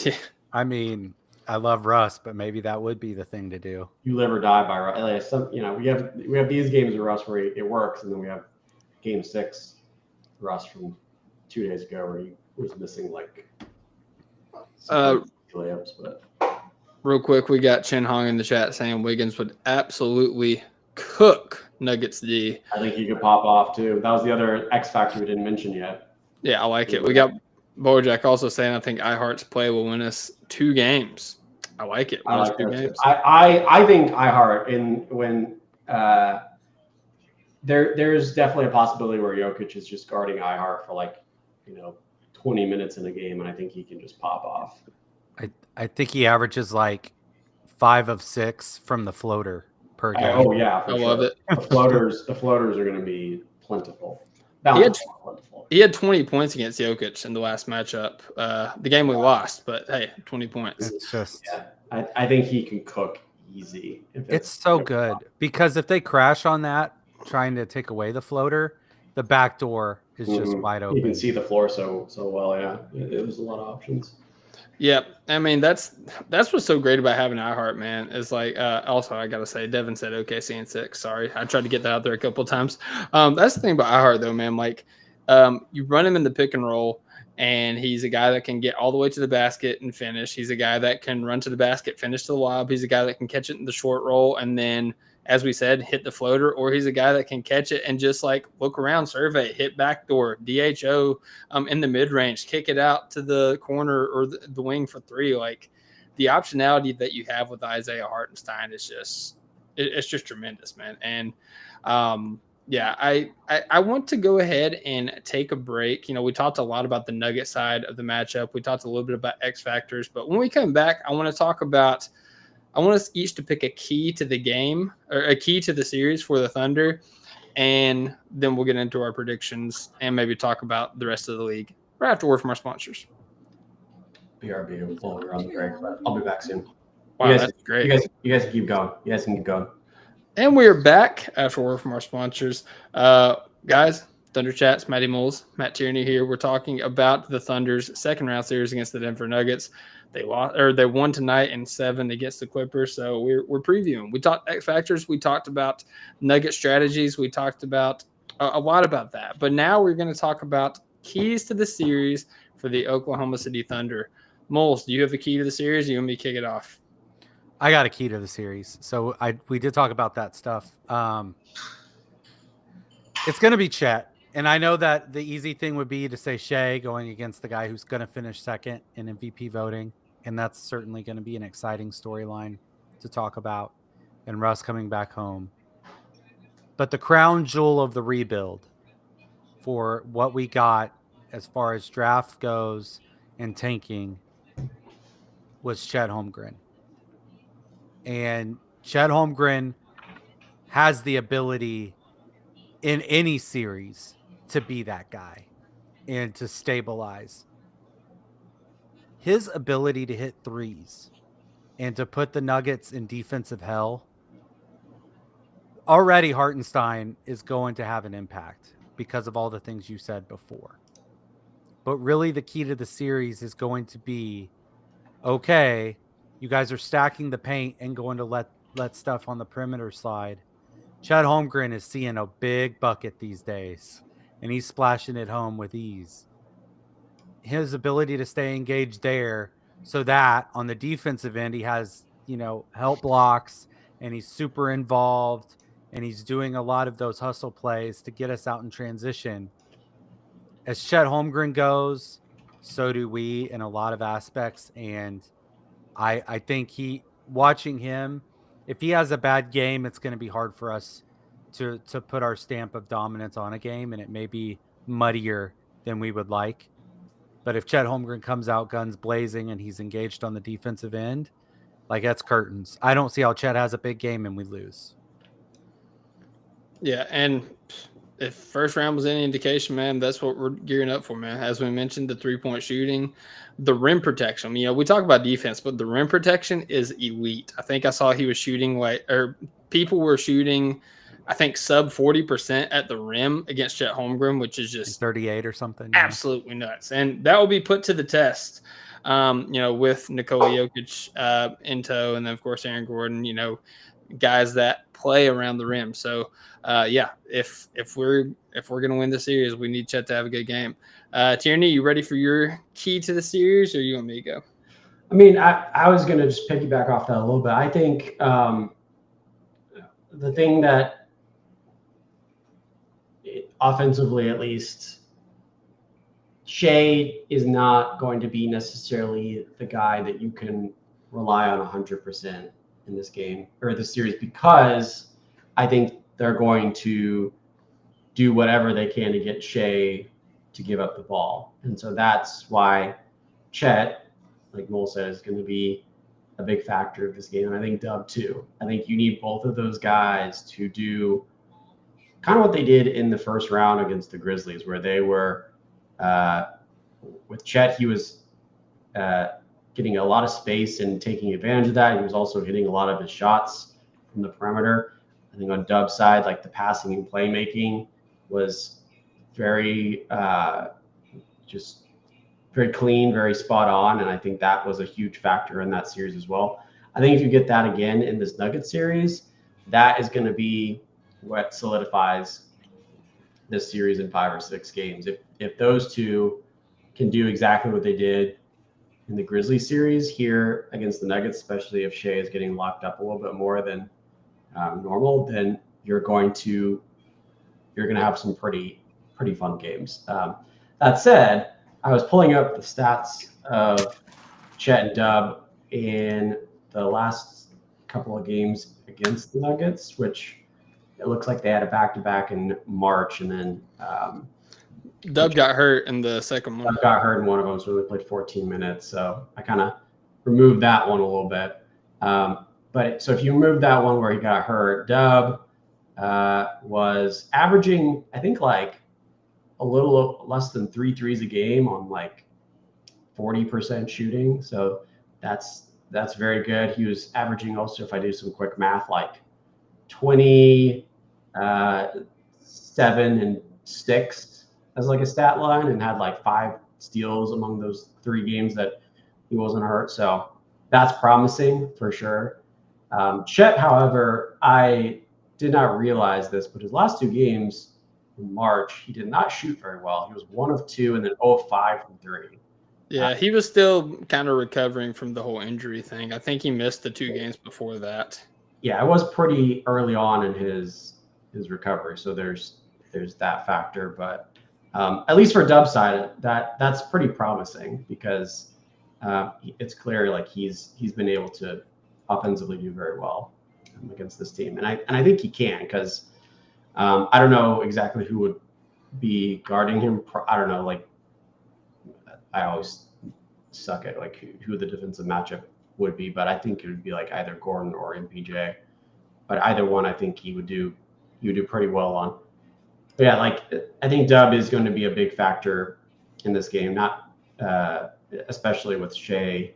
Yeah. I mean, I love Russ, but maybe that would be the thing to do. You live or die by Russ. We have these games of Russ where it works, and then we have Game 6 Russ from 2 days ago where he was missing like layups. But real quick, we got Chen Hong in the chat saying Wiggins would absolutely cook Nuggets D. I think he could pop off too. That was the other X factor we didn't mention yet. Yeah, I like it. We got Bojack also saying I think iHeart's play will win us 2 games. I like it. I like 2 games. I think iHeart when there's definitely a possibility where Jokic is just guarding iHeart for 20 minutes in a game, and I think he can just pop off. I think he averages like 5 of 6 from the floater per game. Oh yeah, I love it. The floaters are going to be plentiful. He had 20 points against Jokic in the last matchup. The game we lost, but hey, 20 points. It's just, I think he can cook easy. It's so good because if they crash on that, trying to take away the floater, the back door is just wide open. You can see the floor so well. Yeah, it was a lot of options. Yeah, I mean that's what's so great about having iHeart, man. Is like also I gotta say, Devin said OKC in 6. Sorry, I tried to get that out there a couple of times. That's the thing about iHeart though, man. Like you run him in the pick and roll, and he's a guy that can get all the way to the basket and finish. He's a guy that can run to the basket, finish the lob. He's a guy that can catch it in the short roll, and then, as we said, hit the floater. Or he's a guy that can catch it and just like look around, survey, hit backdoor, DHO in the mid range, kick it out to the corner or the wing for 3. Like the optionality that you have with Isaiah Hartenstein is just tremendous, man. And yeah, I want to go ahead and take a break. We talked a lot about the Nugget side of the matchup. We talked a little bit about X factors, but when we come back, I want us each to pick a key to the game or a key to the series for the Thunder, and then we'll get into our predictions and maybe talk about the rest of the league right after word from our sponsors. BRB, we're on the break, but I'll be back soon. Wow, that's great. You guys keep going. You guys can keep going. And we are back after word from our sponsors. Guys, Thunder Chats, Matty Moles, Matt Tierney here. We're talking about the Thunder's second round series against the Denver Nuggets. They lost, or they won tonight in 7 against the Clippers. So we're previewing. We talked X factors. We talked about Nugget strategies. We talked about a lot about that. But now we're going to talk about keys to the series for the Oklahoma City Thunder. Moles, do you have a key to the series? Or you want me to kick it off? I got a key to the series. So we did talk about that stuff. It's going to be Chet. And I know that the easy thing would be to say Shea going against the guy who's going to finish second in MVP voting. And that's certainly going to be an exciting storyline to talk about. And Russ coming back home. But the crown jewel of the rebuild for what we got as far as draft goes and tanking was Chet Holmgren. And Chet Holmgren has the ability in any series to be that guy and to stabilize. His ability to hit threes and to put the Nuggets in defensive hell, already Hartenstein is going to have an impact because of all the things you said before. But really the key to the series is going to be, okay, you guys are stacking the paint and going to let stuff on the perimeter slide. Chet Holmgren is seeing a big bucket these days, and he's splashing it home with ease. His ability to stay engaged there, so that on the defensive end, he has, help blocks, and he's super involved, and he's doing a lot of those hustle plays to get us out in transition. As Chet Holmgren goes, so do we in a lot of aspects, and I think watching him, if he has a bad game, it's going to be hard for us to put our stamp of dominance on a game, and it may be muddier than we would like. But if Chet Holmgren comes out guns blazing and he's engaged on the defensive end, like, that's curtains. I don't see how Chet has a big game and we lose. Yeah, and if first round was any indication, man, that's what we're gearing up for, man. As we mentioned, the 3-point shooting, the rim protection. We talk about defense, but the rim protection is elite. I think I saw he was shooting people were shooting, I think, sub 40% at the rim against Chet Holmgren, which is just 38 or something. Absolutely nuts. And that will be put to the test, with Nikola Jokic in tow, and then, of course, Aaron Gordon, guys that play around the rim. So, if we're going to win the series, we need Chet to have a good game. Tierney, you ready for your key to the series, or you want me to go? I mean, I was going to just piggyback off that a little bit. I think the thing that offensively, at least, Shea is not going to be necessarily the guy that you can rely on 100% in this game or this series, because I think they're going to do whatever they can to get Shea to give up the ball. And so that's why Chet, like Mole said, is going to be a big factor of this game. And I think Dub too. I think you need both of those guys to do kind of what they did in the first round against the Grizzlies, where they were with Chet, he was getting a lot of space and taking advantage of that. He was also hitting a lot of his shots from the perimeter. I think on Dub's side, like, the passing and playmaking was very just very clean, very spot on. And I think that was a huge factor in that series as well. I think if you get that again in this Nuggets series, that is going to be what solidifies this series in 5 or 6 games. If those two can do exactly what they did in the Grizzlies series here against the Nuggets, especially if Shea is getting locked up a little bit more than normal, then you're going to have some pretty fun games. That said, I was pulling up the stats of Chet and Dub in the last couple of games against the Nuggets, which it looks like they had a back-to-back in March, and then Dub got hurt in the second one. Dub got hurt in one of them, so we played 14 minutes. So I kind of removed that one a little bit. So if you remove that one where he got hurt, Dub was averaging, I think, like a little less than 3 threes a game on like 40% shooting. So that's very good. He was averaging also, if I do some quick math, like 27 and 6 as like a stat line and had like 5 steals among those 3 games that he wasn't hurt. So that's promising for sure. Chet, however, I did not realize this, but his last 2 games in March, he did not shoot very well. He was 1 of 2 and then 0 of 5 from 3. Yeah, he was still kind of recovering from the whole injury thing. I think he missed the 2 games before that. Yeah, it was pretty early on in his recovery, so there's that factor. But at least for Dub's side, that's pretty promising because it's clear like he's been able to offensively do very well against this team, and I think he can because I don't know exactly who would be guarding him. I don't know, like I always suck at like who the defensive matchup would be, but I think it would be like either Gordon or MPJ. But either one, I think he would do pretty well on. But yeah, like I think Dub is going to be a big factor in this game, not especially with Shea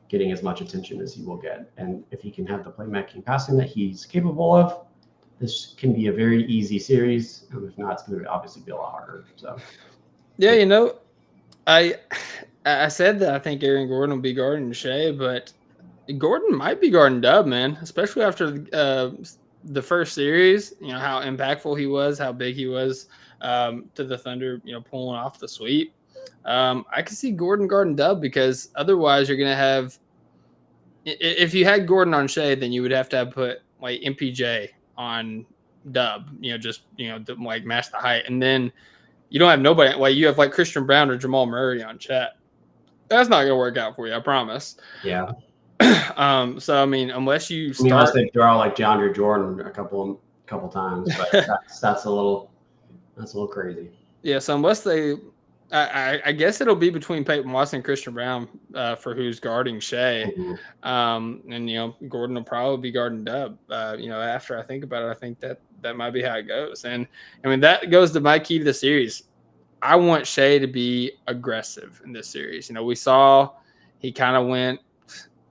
getting as much attention as he will get. And if he can have the playmaking passing that he's capable of, this can be a very easy series. If not, it's going to obviously be a lot harder. So yeah, you know, I said that I think Aaron Gordon will be guarding Shea, but Gordon might be guarding Dub, man, especially after the first series. You know how impactful he was, how big he was to the Thunder. You know, pulling off the sweep. I can see Gordon guarding Dub because otherwise you're gonna have. If you had Gordon on Shea, then you would have to put like MPJ on Dub. You know, just to, like match the height, and then you don't have nobody. Like you have like Christian Brown or Jamal Murray on Chet. That's not gonna work out for you, I promise. Yeah. So I mean, unless they draw like DeAndre Jordan a couple times, but that's a little crazy. Yeah, so unless they, I guess it'll be between Peyton Watson and Christian Brown for who's guarding Shea, Mm-hmm. and Gordon will probably be guarding Dub. After I think about it, I think that might be how it goes, and I mean that goes to my key to the series. I want Shea to be aggressive in this series. You know, we saw he kind of went.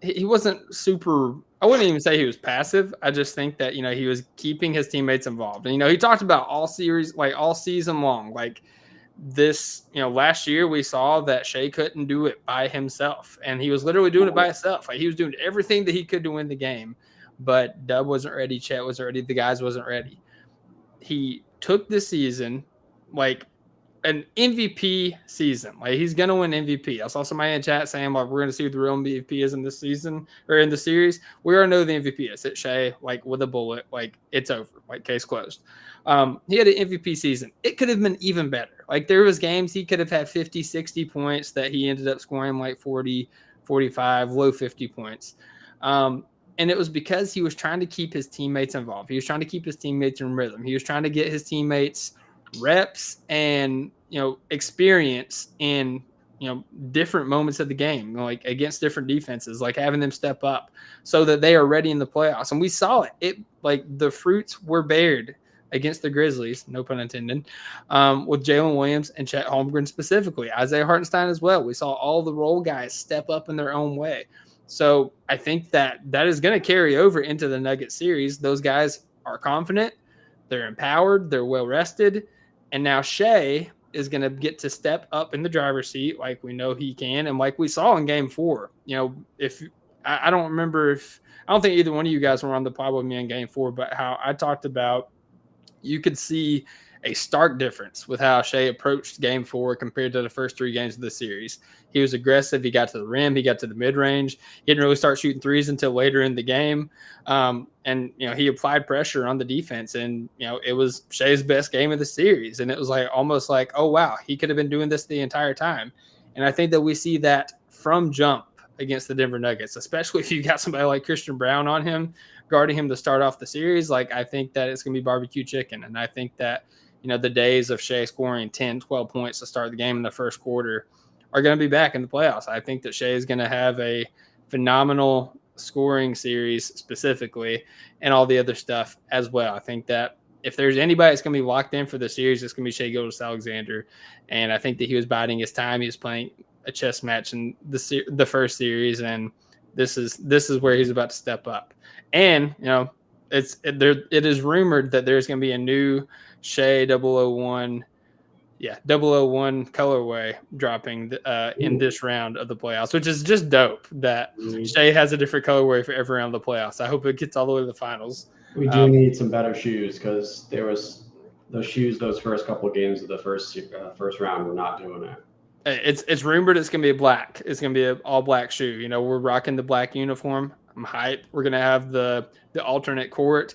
He wasn't super. I wouldn't even say he was passive. I just think that he was keeping his teammates involved. And he talked about all series, like all season long, like this. Last year we saw that Shea couldn't do it by himself, and he was literally doing it by himself. Like he was doing everything that he could to win the game, but Dub wasn't ready. Chet wasn't ready. The guys wasn't ready. He took this season like an MVP season. Like he's gonna win MVP. I saw somebody in chat saying like we're gonna see who the real MVP is in this season or in the series. We already know the MVP is. It's Shea, like with a bullet, like it's over, like case closed. He had an MVP season. It could have been even better. Like there was games he could have had 50, 60 points that he ended up scoring like 40, 45, low 50 points. And it was because he was trying to keep his teammates involved. He was trying to keep his teammates in rhythm. He was trying to get his teammates reps and experience in different moments of the game, like against different defenses, like having them step up so that they are ready in the playoffs. And we saw it like the fruits were bared against the Grizzlies, no pun intended, with Jalen Williams and Chet Holmgren specifically, Isaiah Hartenstein as well. We saw all the role guys step up in their own way. So I think that is going to carry over into the Nuggets series. Those guys are confident, they're empowered, they're well rested. And now Shea is going to get to step up in the driver's seat like we know he can. And like we saw in game 4, if I don't remember I don't think either one of you guys were on the pod with me in game 4, but how I talked about you could see a stark difference with how Shea approached game 4 compared to the first 3 games of the series. He was aggressive. He got to the rim. He got to the mid-range. He didn't really start shooting threes until later in the game. And he applied pressure on the defense. And, it was Shea's best game of the series. And it was like almost like, oh, wow, he could have been doing this the entire time. And I think that we see that from jump against the Denver Nuggets, especially if you got somebody like Christian Brown on him, guarding him to start off the series. Like, I think that it's going to be barbecue chicken. And I think that, the days of Shea scoring 10, 12 points to start the game in the first quarter are going to be back in the playoffs. I think that Shea is going to have a phenomenal scoring series specifically and all the other stuff as well. I think that if there's anybody that's going to be locked in for the series, it's going to be Shea Gilgeous-Alexander. And I think that he was biding his time. He was playing a chess match in the first series, and this is where he's about to step up. And, It is rumored that there's going to be a new Shea 001, 001 colorway dropping in this round of the playoffs, which is just dope that Shea has a different colorway for every round of the playoffs. I hope it gets all the way to the finals. We do need some better shoes because there was those shoes those first couple of games of the first round were not doing it. It's rumored it's going to be black. It's going to be an all black shoe. You know, we're rocking the black uniform. I'm hyped. We're going to have the alternate court.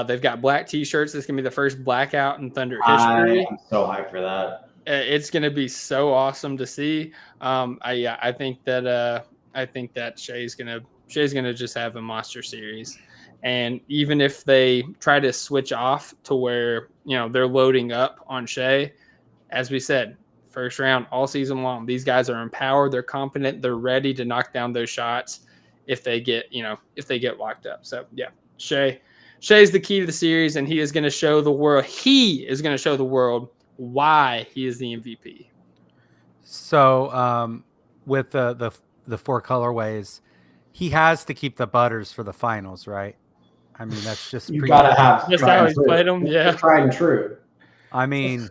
They've got black T-shirts. It's going to be the first blackout in Thunder history. I'm so hyped for that. It's going to be so awesome to see. I think that Shea's going to just have a monster series. And even if they try to switch off to where, they're loading up on Shea, as we said, first round all season long, these guys are empowered, they're confident, they're ready to knock down those shots if they get locked up. So yeah, Shea's the key to the series, and he is going to show the world why he is the MVP. So with the 4 colorways, he has to keep the butters for the finals, right? I mean, that's just you gotta have just how he's played them. Yeah, tried and true. I mean,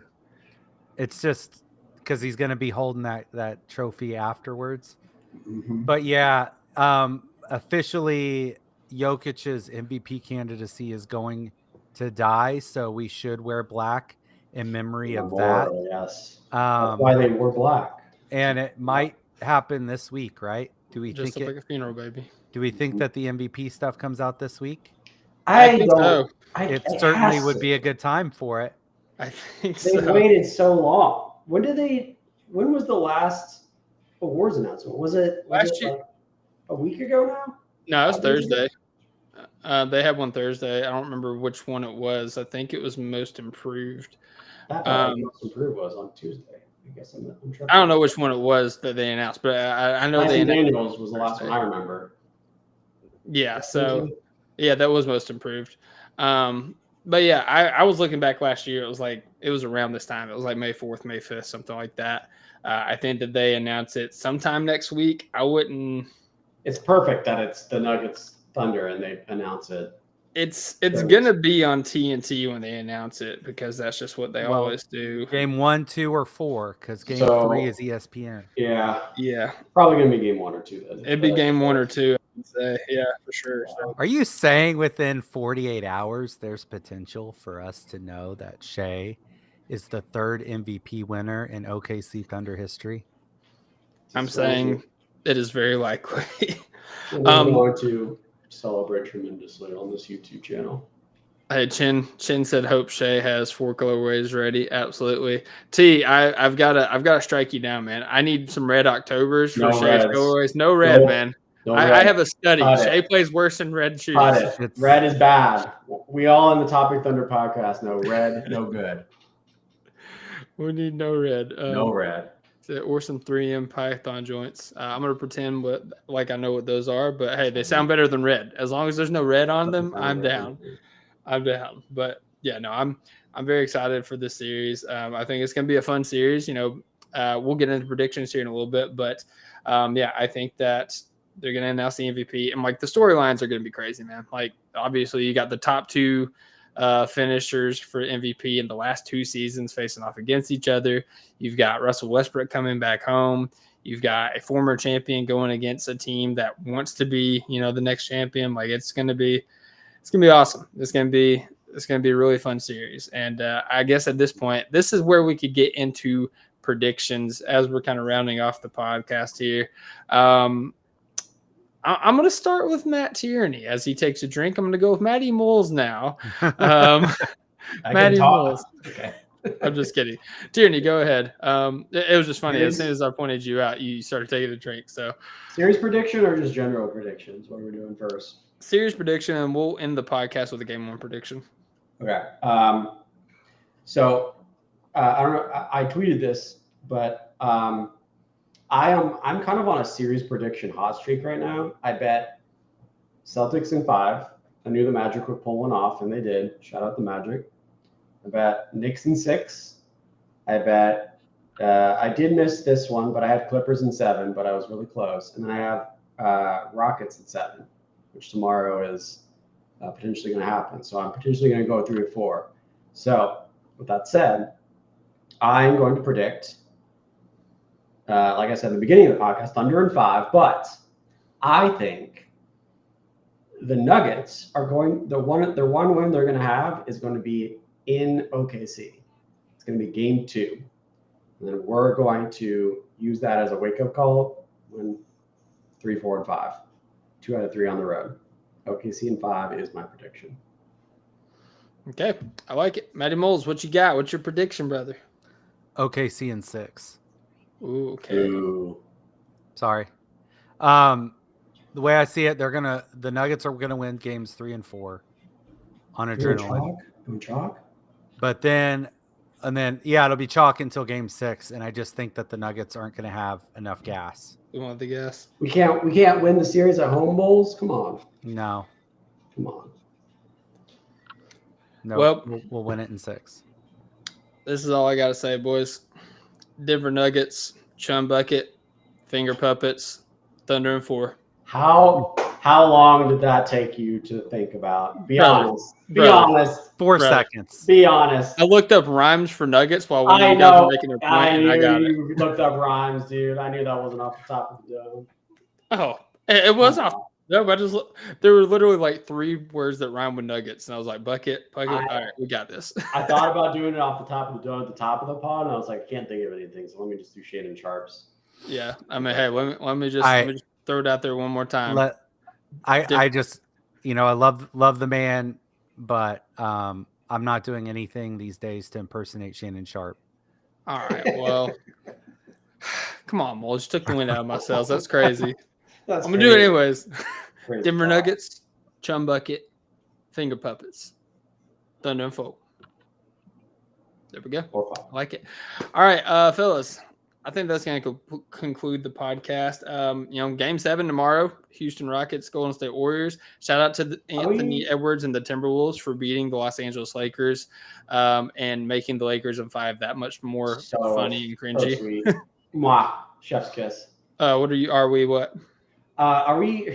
it's just because he's going to be holding that trophy afterwards. Mm-hmm. But yeah, officially, Jokic's MVP candidacy is going to die, so we should wear black in memory of that. Yes, that's why they wore black. And it might happen this week, right? Do we just think like a funeral baby? Do we think that the MVP stuff comes out this week? I think so. It certainly would be a good time for it. I think they waited so long. When was the last awards announcement? Was it like a week ago now? No, it was Thursday. They had one Thursday. I don't remember which one it was. I think it was Most Improved. Most Improved was on Tuesday. I guess I'm I don't know which one it was that they announced, but I know they announced. Daniels was the last one I remember. Yeah, so yeah, that was Most Improved. But yeah, I was looking back last year. It was around this time. It was like May 4th, May 5th, something like that. I think that they announce it sometime next week. I wouldn't. It's perfect that it's the Nuggets Thunder and they announce it. It's gonna be on TNT when they announce it because that's just what they always do. Game 1, 2, or 4, because game 3 is ESPN. Yeah. Probably gonna be game 1 or 2 then. It'd be game 1 or 2. I would say, yeah, for sure. So. Are you saying within 48 hours there's potential for us to know that Shea is the 3rd MVP winner in OKC Thunder history? I'm saying it is very likely. I'm going to celebrate tremendously on this YouTube channel. Hey, Chin said hope Shea has 4 colorways ready. Absolutely. T, I've got to strike you down, man. I need some red Octobers for Shea's colorways. No red, man. No red. I have a study. Shea plays worse in red shoes. Red is bad. We all in the Topic Thunder podcast know red, no good. We need no red. No red. Or some 3M Python joints. I'm going to pretend like I know what those are, but hey, they sound better than red. As long as there's no red on them, I'm down. But yeah, no, I'm very excited for this series. I think it's going to be a fun series. We'll get into predictions here in a little bit, but yeah, I think that they're going to announce the MVP, and like the storylines are going to be crazy, man. Like obviously you got the top 2 finishers for MVP in the last 2 seasons facing off against each other. You've got Russell Westbrook coming back home. You've got a former champion going against a team that wants to be, the next champion. Like it's going to be awesome. It's going to be a really fun series. And I guess at this point, this is where we could get into predictions as we're kind of rounding off the podcast here. I'm going to start with Matt Tierney as he takes a drink. I'm going to go with Matty Moles now. Matty Moles. Okay. I'm just kidding. Tierney, go ahead. It was just funny. As soon as I pointed you out, you started taking a drink. So, series prediction or just general predictions? What are we doing first? Series prediction, and we'll end the podcast with a game 1 prediction. Okay. So I don't know. I tweeted this, but I'm kind of on a series prediction hot streak right now. I bet Celtics in 5. I knew the Magic would pull one off, and they did. Shout out the Magic. I bet Knicks in 6. I bet I did miss this one, but I had Clippers in 7, but I was really close. And then I have Rockets in 7, which tomorrow is potentially going to happen. So I'm potentially going to go 3-4. So with that said, I'm going to predict, like I said in the beginning of the podcast, Thunder in 5. But I think the Nuggets are going. Their one win they're going to have is going to be in OKC. It's going to be Game 2, and then we're going to use that as a wake-up call. Win 3, 4, and 5. 2 out of 3 on the road. OKC in 5 is my prediction. Okay, I like it. Matty Moles, what you got? What's your prediction, brother? OKC in 6. Ooh, okay. Ooh. Sorry. The way I see it, the Nuggets are gonna win games 3 and 4 on adrenaline. Chalk? But then it'll be chalk until game 6, and I just think that the Nuggets aren't gonna have enough gas. We want the gas. We can't win the series at home, Bulls. Come on. No. Come on. No. Well, we'll win it in 6. This is all I gotta say, boys. Denver Nuggets, Chum Bucket, Finger Puppets, Thunder in 4. How long did that take you to think about? Be honest. Be brother. honest. 4 seconds. Be honest. I looked up rhymes for Nuggets while one of I you guys know. were making a point, I and I knew got it. you looked up rhymes, dude. I knew that wasn't off the top of the dome. Oh, it was off. No, but there were literally like 3 words that rhyme with Nuggets, and I was like, bucket. All right, we got this. I thought about doing it off the top of the dome at the top of the pod, and I was like, I can't think of anything, so let me just do Shannon Sharps. Yeah, I mean, hey, let me just throw it out there one more time. I just, I love the man, but I'm not doing anything these days to impersonate Shannon Sharp. All right, well, come on, Mo. Just took the wind out of my sails. That's crazy. I'm gonna do it anyways. Denver Nuggets, Chum Bucket, Finger Puppets, Thunder and 4. There we go. I like it. All right, fellas. I think that's going to conclude the podcast. Game 7 tomorrow, Houston Rockets, Golden State Warriors. Shout out to Anthony Edwards and the Timberwolves for beating the Los Angeles Lakers and making the Lakers in 5 that much more funny and cringy. So sweet. Mwah. Chef's kiss. Who are we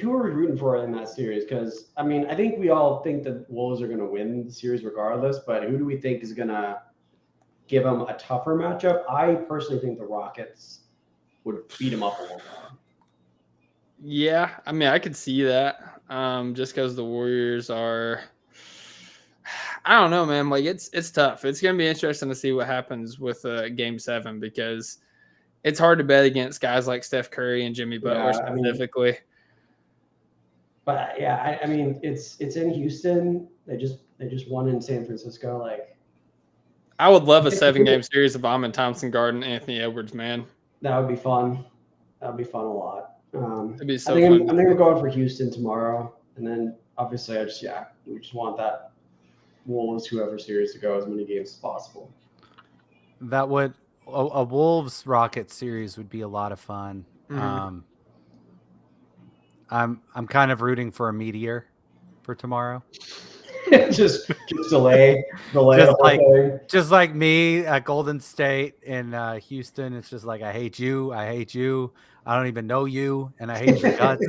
rooting for in that series? Because, I mean, I think we all think the Wolves are going to win the series regardless, but who do we think is going to give them a tougher matchup? I personally think the Rockets would beat them up a little bit. Yeah, I mean, I could see that just because the Warriors are – I don't know, man. Like, it's tough. It's going to be interesting to see what happens with Game 7 because it's hard to bet against guys like Steph Curry and Jimmy Butler specifically. But, yeah, I mean, it's in Houston. They just won in San Francisco. Like, I would love a 7-game series if I'm in Thompson Garden, Anthony Edwards, man. That would be fun. That would be fun a lot. It'd be so I think fun. I'm going for Houston tomorrow, and then obviously we just want that Wolves whoever series to go as many games as possible. That would a Wolves Rockets series would be a lot of fun. Mm-hmm. I'm kind of rooting for a meteor for tomorrow. just delay just like me at Golden State in Houston. It's just like I hate you, I don't even know you, and I hate your guts.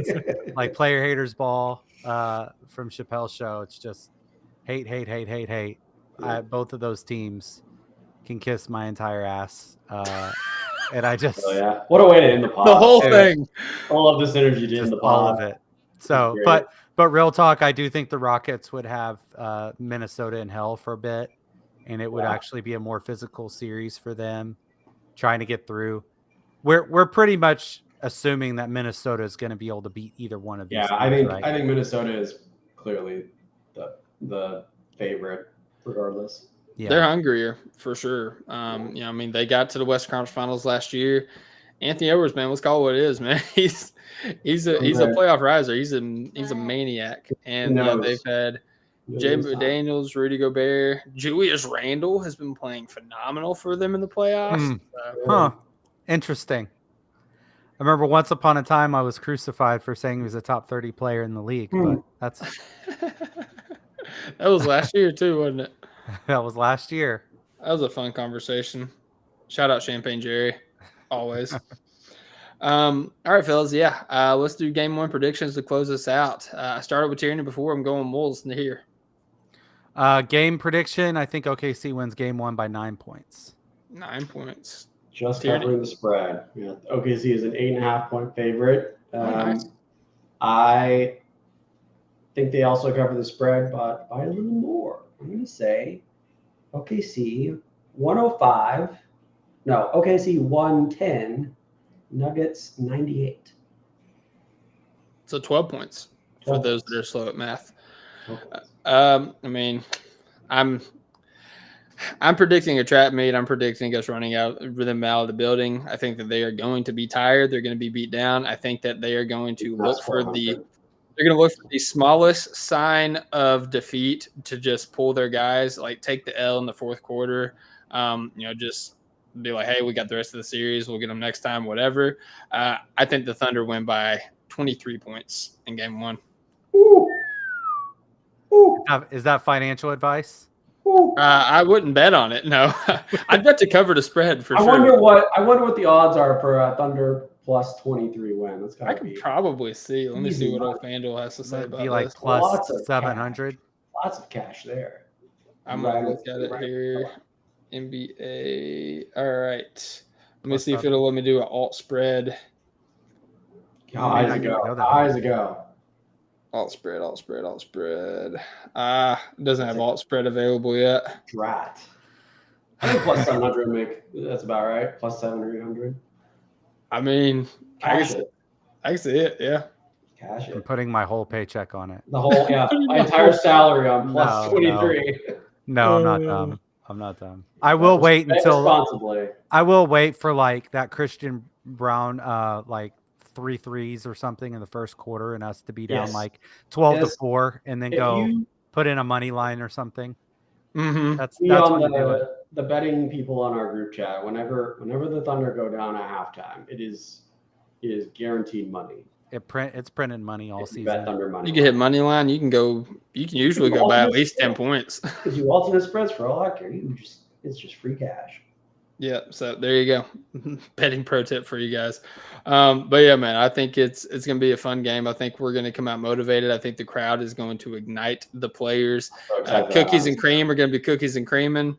Like player haters ball from Chappelle's show. It's just hate. Both of those teams can kiss my entire ass, and I just what a way to end the pod. The whole thing. All of this energy to end the pod. All of it. So, but real talk, I do think the Rockets would have Minnesota in hell for a bit, and it would actually be a more physical series for them, trying to get through. We're pretty much assuming that Minnesota is going to be able to beat either one of these. Yeah, I think Minnesota is clearly the favorite, regardless. Yeah. They're hungrier for sure. I mean, they got to the Western Conference Finals last year. Anthony Edwards, man, let's call it what it is, man. He's a playoff riser. He's a maniac. And they've had Jay Daniels, Rudy Gobert, Julius Randle has been playing phenomenal for them in the playoffs. Interesting. I remember once upon a time I was crucified for saying he was a top 30 player in the league, but that's that was last year too, wasn't it? That was last year. That was a fun conversation. Shout out Champagne Jerry, always. All right, fellas. Yeah. Let's do game one predictions to close us out. I started with Tierney before. I'm going Wolves here. Game prediction. I think OKC wins game 1 by 9 points. 9 points. Just Tierney? covering the spread. Yeah, OKC is an 8.5-point favorite. Nice. I think they also cover the spread, but by a little more. I'm going to say OKC 105. No, OKC 110. Nuggets 98. So 12 points for 12 those points. that are slow at math. 12 points. I mean, I'm predicting a trap meet. I'm predicting us running out them out of the building. I think that they are going to be tired. They're going to be beat down. I think that they are going to look for the smallest sign of defeat to just pull their guys, like take the L in the fourth quarter. Just be like, hey, we got the rest of the series. We'll get them next time, whatever. I think the Thunder win by 23 points in game one. Ooh. Ooh. Is that financial advice? Ooh. I wouldn't bet on it. No, I'd bet to cover the spread for I sure. wonder what the odds are for Thunder plus 23 win. That's I gotta can be probably see. Let me easy see what money. old FanDuel has to say That'd about be like this. plus Lots of 700. lots of cash there. I'm gonna look at it here. NBA. All right. Let me Plus see if 7. it'll let me do an alt spread. How high does it go? How high does it go? Alt spread. It doesn't have alt spread available yet. Drat. I think plus 700 make that's about right. Plus 700. I mean, Cash it. I can see it. Yeah. Cash I'm it. putting my whole paycheck on it. The whole my entire salary on plus No, 23. No, I'm not dumb. I'm not dumb. I will wait until responsibly. I will wait for like that Christian Brown like 3 threes or something in the first quarter and us to be down like 12-4 and then go put in a money line or something. Mm-hmm. That's on when to do it. the betting people on our group chat. Whenever the Thunder go down at halftime, it is guaranteed money. It's printing money all season. Bet Thunder money. You can hit money line. You can usually go by at least 10 points. Because you alternate spreads for all I care. It's just free cash. Yeah, so there you go. Betting pro tip for you guys. But yeah, man, I think it's going to be a fun game. I think we're going to come out motivated. I think the crowd is going to ignite the players. Cookies and cream are going to be cookies and creaming.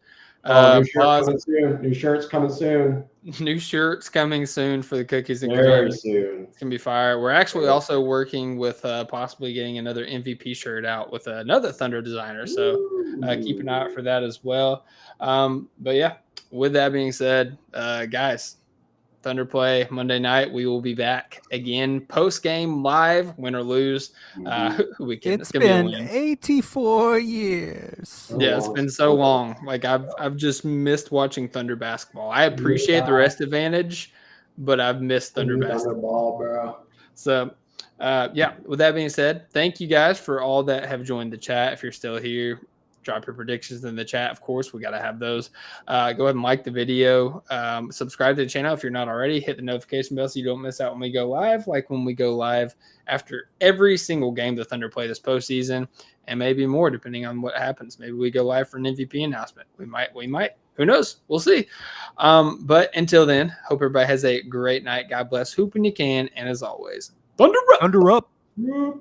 New shirts coming soon. New shirts coming soon for the cookies and cream. Very soon. It's going to be fire. We're actually also working with possibly getting another MVP shirt out with another Thunder designer. So keep an eye out for that as well. But yeah, with that being said, guys, Thunder play Monday night. We will be back again post-game live, win or lose. It's been 84 years. Yeah, it's been so long. Like I've just missed watching Thunder basketball. I appreciate the rest advantage, but I've missed Thunder basketball, bro. So, yeah. With that being said, thank you guys for all that have joined the chat. If you're still here, drop your predictions in the chat. Of course, we got to have those. Go ahead and like the video. Subscribe to the channel if you're not already. Hit the notification bell so you don't miss out when we go live. Like when we go live after every single game the Thunder play this postseason, and maybe more depending on what happens. Maybe we go live for an MVP announcement. We might. Who knows? We'll see. But until then, hope everybody has a great night. God bless. Hoop when you can, and as always, Thunder up. Thunder up. Mm.